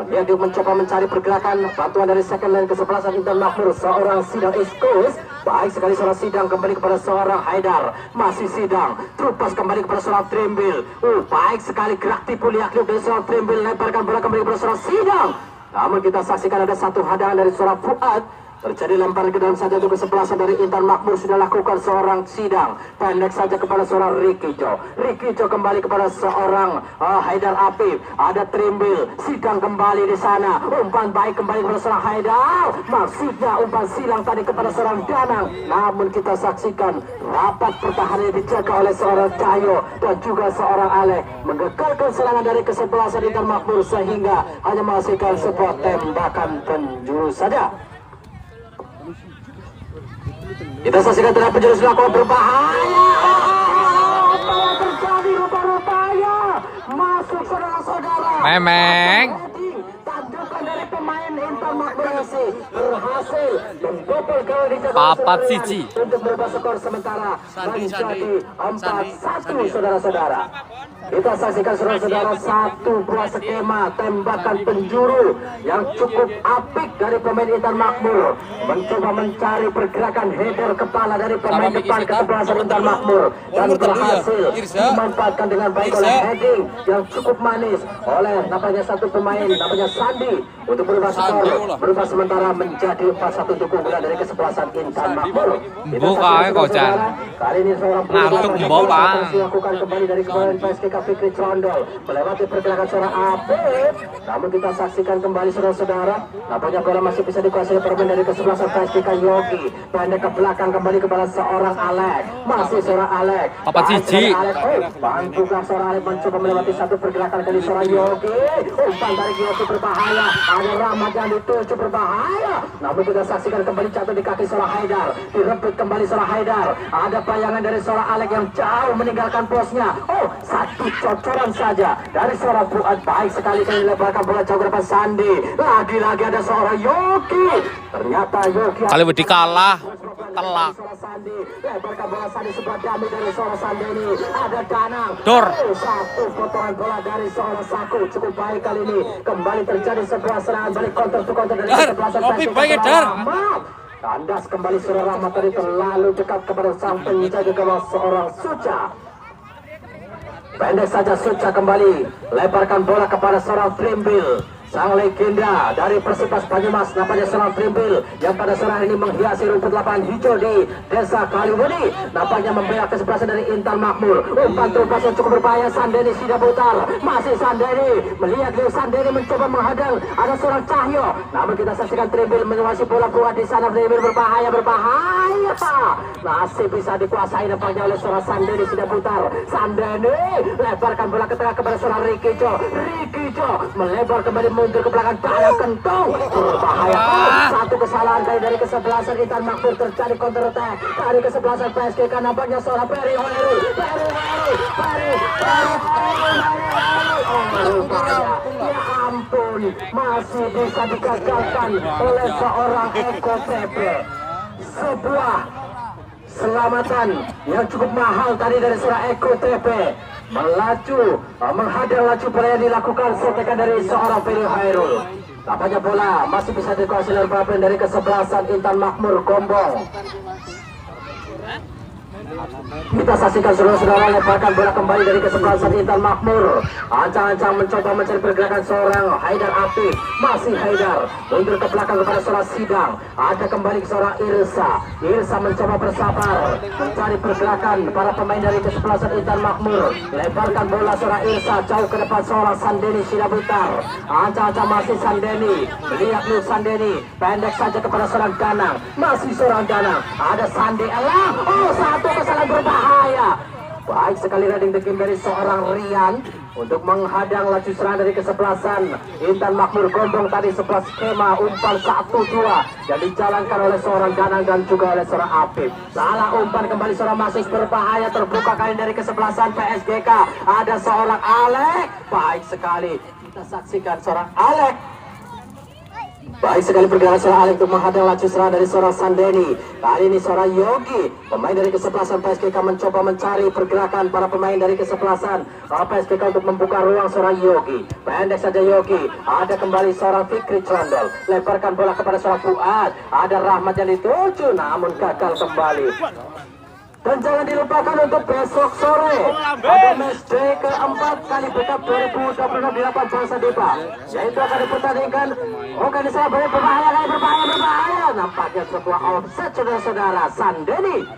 Dia mencoba mencari pergerakan bantuan dari second line kesebelasan Intan Makmur seorang Sidang Iskus. Baik sekali seorang Sidang kembali kepada seorang Haidar. Masih Sidang terupas kembali kepada seorang Trimbil. Baik sekali gerak tipu liak dari seorang Trimbil. Lemparkan bola kembali kepada seorang Sidang. Namun kita saksikan ada satu hadangan dari seorang Fuad Terjadi lempar ke dalam saja untuk kesebelasan dari Intan Makmur sudah lakukan seorang sidang pendek saja kepada seorang Rikijo. Rikijo kembali kepada seorang Haidar Apip. Ada Trimbil, sidang kembali di sana. Umpan baik kembali kepada seorang Haidar. Maksudnya umpan silang tadi kepada seorang Danang. Namun kita saksikan rapat pertahanan dijaga oleh seorang Cahyo dan juga seorang Alek menggagalkan serangan dari kesebelasan Intan Makmur sehingga hanya menghasilkan sebuah tembakan penjuru saja. Kita saksikan telah penjuru lakukan berbahaya. Apa yang terjadi rupa-rupanya? Masuk saudara-saudara. Memeng. Tandukan dari pemain Intan Makmur berhasil membobol gawang di jaga Papat siji. untuk merubah skor sementara menjadi 4-1 saudara-saudara. Kita saksikan saudara-saudara satu buah skema tembakan penjuru yang cukup apik dari pemain Intan Makmur, mencoba mencari pergerakan header kepala dari pemain depan kesebelasan Intan Makmur dan berhasil dimanfaatkan dengan baik oleh heading yang cukup manis oleh nampaknya satu pemain namanya Sandi untuk berubah skor, berubah sementara menjadi 4-1 untuk keunggulan dari kesebelasan Intan Makmur. Buka kocan. Kali ini seorang Ngantuk bawa. dilakukan kembali dari kemarin PSKK Fikri Condol melewati pergerakan seorang Apip. Namun kita saksikan kembali saudara-saudara, nampaknya bola masih bisa dikuasai pemain dari kesebelasan PSKK Yogi. Pendek ke belakang kembali kepada seorang Alek, masih seorang Alek. Papat siji. Bantukan seorang Alek mencoba melewati satu pergerakan kali seorang Yogi. Umpan dari Yogi berbahaya. Ada Rahmat yang dituju berbahaya. Namun kita saksikan kembali jatuh di kaki seorang Haidar. Direbut kembali seorang Haidar. Ada bayangan dari seorang Alek yang jauh meninggalkan posnya. Oh, satu cocoran saja dari seorang Fuad. Baik sekali kali dilebarkan bola jauh ke depan Sandi. Lagi-lagi ada seorang Yogi. Ternyata Yogi Kali wedi kalah. Telak. Sandi lebarkan bola Sandi sebuah dami dari seorang Sandi ini. Ada Danang. Dor. Oh, satu potongan bola dari seorang Saku cukup baik kali ini. Kembali terjadi sebuah serangan balik counter to counter dari kesebelasan Dar. Kandas kembali seorang Rahmat tadi terlalu dekat kepada sang penjaga gawang seorang Suca. Pendek saja Suca kembali lebarkan bola kepada seorang Trimbil. Sang legenda dari Persipas Banyumas nampaknya seorang Trimbil yang pada sore ini menghiasi rumput lapangan hijau di Desa Kaliwedi. Nampaknya membela kesebelasan dari Intan Makmur. Umpan terlepas yang cukup berbahaya. Sandeni sudah putar. Masih Sandeni. Melihat Leo Sandeni mencoba menghadang. Ada seorang Cahyo. Namun kita saksikan Trimbil menguasai bola buat di sana. Trimbil berbahaya. Masih bisa dikuasai nampaknya oleh seorang Sandeni sudah putar. Sandeni lebarkan bola ke tengah kepada seorang Rikijo. Rikijo melebar kembali mundur ke belakang, tangan kentong berbahaya. Satu kesalahan kali dari kesebelasan Intan Makmur terjadi counter attack dari kesebelasan PSKK. Nampaknya seorang Peri Holerul. Ya ampun, masih bisa digagalkan oleh seorang Eko TP. Sebuah selamatan yang cukup mahal tadi dari seorang Eko TP. Melaju, menghadang laju bola yang dilakukan setekan dari seorang Peri Hairul. Tampaknya bola masih bisa dikuasai oleh pemain dari kesebelasan Intan Makmur Gombong. Kita saksikan saudara-saudara lebarkan bola kembali dari kesebelasan Intan Makmur. Ancang-ancang mencoba mencari pergerakan seorang Haidar Apik. Masih Haidar mundur ke belakang kepada seorang Sidang. Ada kembali ke seorang Irsa. Irsa mencoba bersabar mencari pergerakan para pemain dari kesebelasan Intan Makmur. Lebarkan bola seorang Irsa jauh ke depan seorang Sandeni Sidabutar. Ancang-ancang masih Sandeni. Melihat Lu Sandeni pendek saja kepada seorang Danang. Masih seorang Danang. Ada Sandi Elang. Oh, satu kesalahan berbahaya. Baik sekali reading the game dari seorang Rian untuk menghadang laju serangan dari kesebelasan Intan Makmur Gombong tadi. Sebuah skema umpan 1-2 yang dijalankan oleh seorang Danang dan juga oleh seorang Apip. Salah umpan kembali seorang Masus berbahaya terbuka kali dari kesebelasan PSGK. Ada seorang Alek. Baik sekali kita saksikan seorang Alek. Baik sekali pergerakan seorang Alek untuk menghadang laju serangan dari seorang Sandeni. Kali ini seorang Yogi, pemain dari kesebelasan PSGK mencoba mencari pergerakan para pemain dari kesebelasan PSGK untuk membuka ruang seorang Yogi. Pendek saja Yogi. Ada kembali seorang Fikri Condol. Lebarkan bola kepada seorang Fuad. Ada Rahmat yang dituju namun gagal kembali. Dan jangan dilupakan untuk besok sore ada match day keempat kali Cup 2026 di lapangan Bangsa Depa, yaitu akan dipertandingkan organisasi berbahaya. Nampaknya sebuah offset saudara-saudara. Sandeni.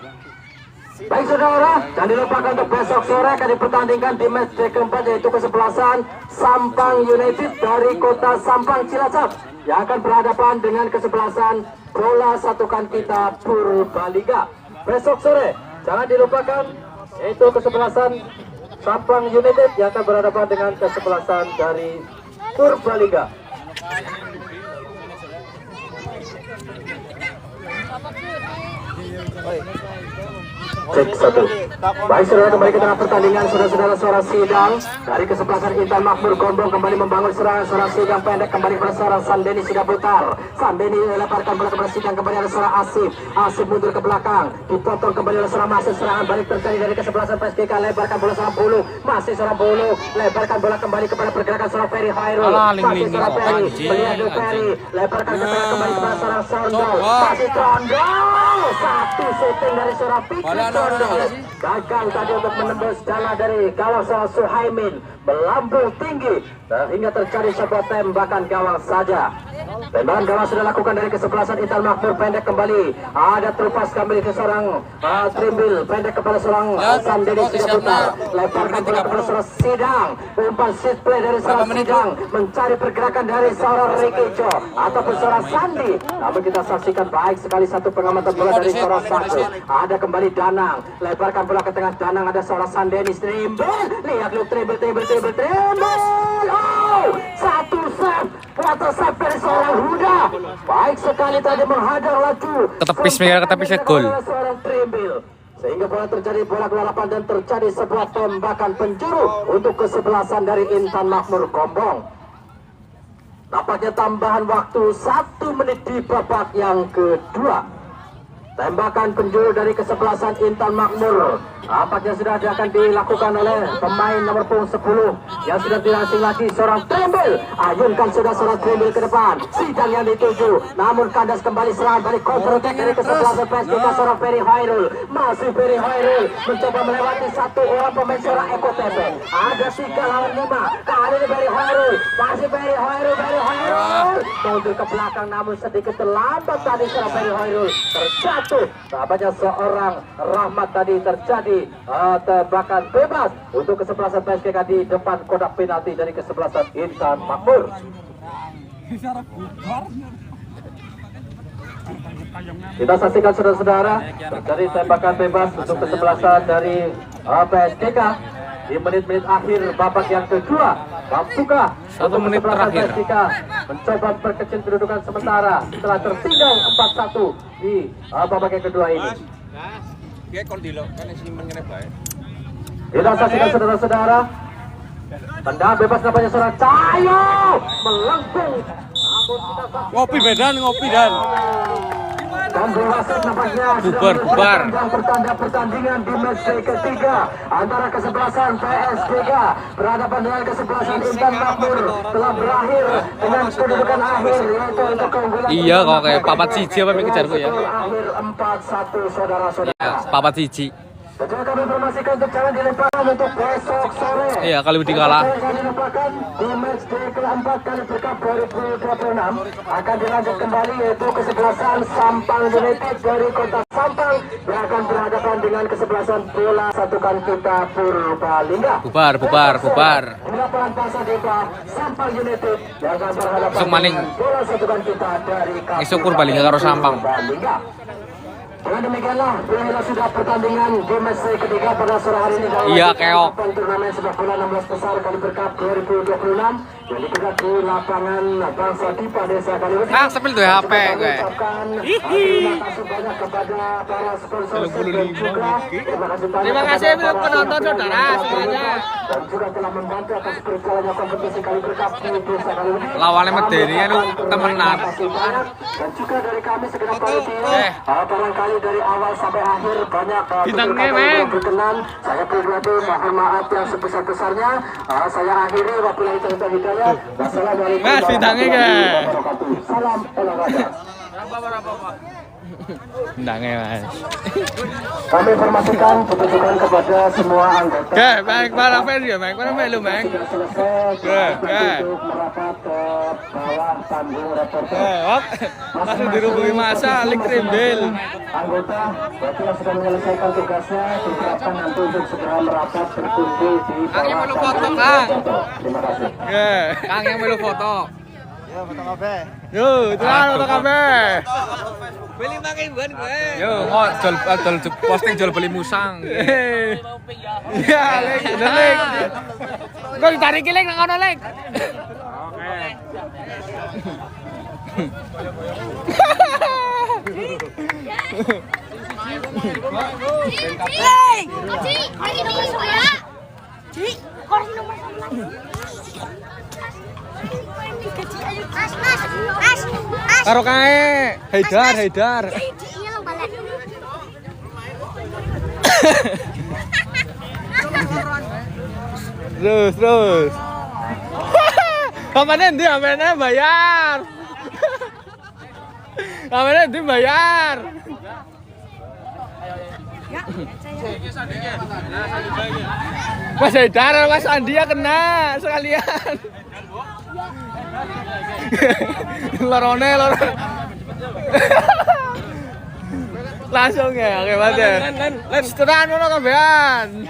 Baik saudara, jangan dilupakan untuk besok sore akan dipertandingkan di match day keempat, yaitu kesebelasan Sampang United dari kota Sampang Cilacap yang akan berhadapan dengan kesebelasan Bola Satukan Kita Purbalingga. Besok sore jangan dilupakan yaitu kesebelasan Sampang United yang akan berhadapan dengan kesebelasan dari Purbalingga. Cek satu. Baik saudara, kembali ke tengah pertandingan. Saudara-saudara, seorang sidang dari kesebelasan Intan Makmur Gombong kembali membangun serangan. Seorang sidang pendek kembali pada seorang Sandeni sudah putar. Sandeni lemparkan bola kepada sidang, kembali ada seorang Asif. Asif mundur ke belakang, ditonton kembali oleh seorang Masih. Serangan balik terjadi dari kesebelasan PSGK. Lebarkan bola seorang Bulu, masih seorang Bulu. Lebarkan bola kembali kepada pergerakan seorang Ferry Hoirul. Masih seorang Ferry, melihat Ferry. Lebarkan ke tengah kembali kepada seorang Sondo. Masih Sondo. Satu shooting dari seorang Fikri Sondo. Gagal tadi untuk menembus jala dari gawang seorang Suhaimin. Melambung tinggi hingga terjadi sebuah tembakan gawang saja. Tembakan gawang sudah lakukan dari kesebelasan Intan Makmur. Pendek kembali, ada terupas kembali ke seorang Trimbil. Pendek kepada seorang Sandeni sudah putar. Leparkan bola kepada seorang Sidang. Umpan set play dari seorang Sidang, mencari pergerakan dari seorang Rikijo ataupun seorang Sandi. Namun kita saksikan baik sekali satu pengamatan bola dari seorang Saku. Ada kembali Danang, lebarkan bola ke tengah. Danang, ada seorang Sandeni. Trimbil, lihat lu Trimbil. Oh, satu save, water save dari seorang Huda. Baik sekali tadi menghadang laju. Ketepis gol. Seorang Trimbil. Sehingga bola terjadi bola keluar lapangan dan terjadi sebuah tembakan penjuru untuk kesebelasan dari Intan Makmur Gombong. Nampaknya tambahan waktu 1 menit di babak yang kedua. Tembakan penjuru dari kesebelasan Intan Makmur nampaknya sudah akan dilakukan oleh pemain nomor punggung 10 yang sudah tidak asing lagi, seorang Trimbil. Ayunkan sudah seorang Trimbil ke depan. Sidang yang dituju, namun kandas kembali serangan balik counter attack dari kesebelasan PSGK, seorang Ferry Hoirul. Masih Ferry Hoirul mencoba melewati satu orang pemain seorang Eko TP. Ada 3 lawan 5. Kali ini Ferry Hoirul, masih Ferry Hoirul. Mundur ke belakang, namun sedikit terlambat tadi seorang Ferry Hoirul terjatuh. Tampaknya seorang Rahmat tadi terjadi tembakan bebas untuk kesebelasan PSGK di depan kotak penalti dari kesebelasan Intan Makmur. Kita saksikan saudara-saudara, terjadi tembakan bebas untuk kesebelasan dari PSGK di menit-menit akhir babak yang kedua. Mampukah 1 menit terakhir PSGK mencoba perkecil kedudukan sementara setelah tertinggal 4-1 di babak yang kedua ini? Kita saksikan saudara-saudara, tendangan bebas nampaknya seorang Cahyo melengkung. Ngopi dan Dan wasit nampaknya bubar. pertandingan di match day ketiga antara kesebelasan PSGK berhadapan dengan kesebelasan Intan Makmur telah berakhir dengan kedudukan akhir, yaitu untuk keunggulan. Iya kok kayak papat siji apa yang kejarku ya. Akhir 4-1 saudara-saudara. Ya, papat siji. Setelah kami informasikan untuk jangan dilupakan untuk besok sore. Iya, kali udah kalah. Jangan dilupakan di match day keempat kali Cup 2026 akan dilanjut kembali, yaitu kesebelasan Sampang United dari kota Sampang yang akan berhadapan dengan kesebelasan Bola Satukan Kita Purbalingga. Bubar. Di lapangan Bangsa Depa, Sampang United yang akan berhadapan Isuk maning. dengan Bola Satukan Kita dari Isuk Purbalingga karo Sampang. Dengan demikianlah berakhirlah sudah pertandingan di match ketiga pada sore hari ini. Iya, keok. Turnamen sepak bola 16 besar kali Cup 2026 yang digelar di lapangan Bangsa Depa Desa Kaliwedi. Sepil tuh HP gue. Terima kasih banyak kepada para sponsor dan juga terima kasih untuk penonton saudara semuanya. dan juga telah membantu atas berjalannya kompetisi kali Cup di Desa Kaliwedi. Lawannya medeni kan temenan. Dan juga dari kami segenap panitia, barangkali dari awal sampai akhir banyak Bintangnya, yang men. berkenan. Saya pribadi mohon maaf yang sebesar-besarnya. Saya akhiri, wabillahi taufiq wal hidayah. Wassalamualaikum Mas, bintangnya, warahmatullahi Kak. wabarakatuh. Salam olahraga. Ndangnya Mas. Kami informasikan ditujukan kepada semua anggota. Oke, Bang, para fans ya, Bang. Mana melu, Bang? Sudah selesai. Oke. Untuk merapat ke bawah panggung reporter. Langsung dirubungi masa Alik Trimbil. Anggota berarti yang sudah menyelesaikan tugasnya diharapkan nanti untuk segera merapat berkumpul di Kang yang bawah melu foto, panggung Kang. reporter. Terima kasih. Oke, Kang yang melu foto. Ya, foto kabeh. Yo, tenan foto kabeh. Beli makan bukan gue. Yo, jual posting jual beli musang. Iya, Lek, Lek. Kok ditarik Lek nang kono, Lek. Oke. Karo kae, Haidar. Terus. Kamarnya nanti apanya bayar. Kamarnya nanti bayar. Mas Haidar, Mas Andia kena sekalian. Lorone. Langsung ya, oke Mas. Let's tenan ngono kabehan.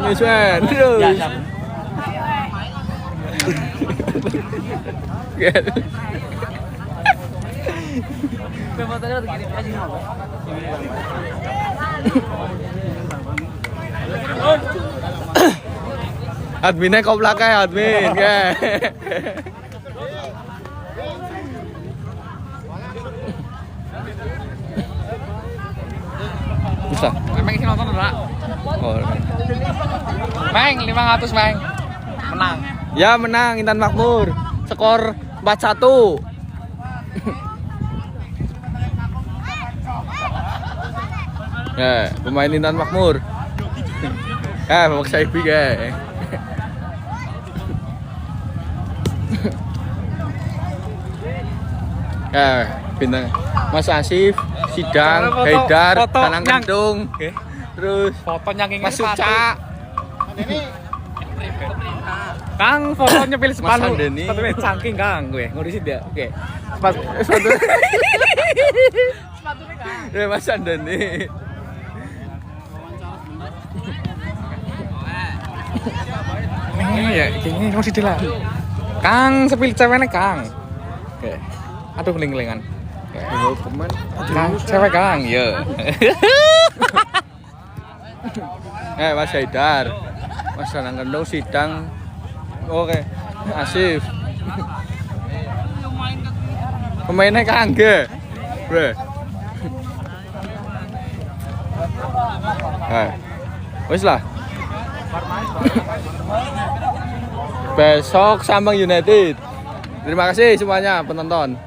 Nyusun terus. Adminnya koplak ya admin ya. Bisa. Memang isi nonton ora? Oh. Meng 500 Meng. Menang. Ya menang Intan Makmur. Skor 4-1. Ya, pemain Intan Makmur. Ya, memaksa Ibi ya. Ya, bintang Mas Asif, Sidang, Haidar, Tanang Kentung. Terus fotonya Mas Suca. Kang fotonya pilih sepatu. Sepatu cangking Kang gue. Ngurusin dia. Oke. Sepatu. Sepatu ya Mas Andani. Ya, kayaknya masih dia lah. Kang sepil ceweknya Kang. Oke. Aduh keling-kelingan. Kang cewek Kang, ya. Mas Haidar. Mas Tanang Kendung Sidang. Oke. Asif. Pemainnya Kang ge. Bre. Wis lah. Besok Sambang United. Terima kasih semuanya penonton.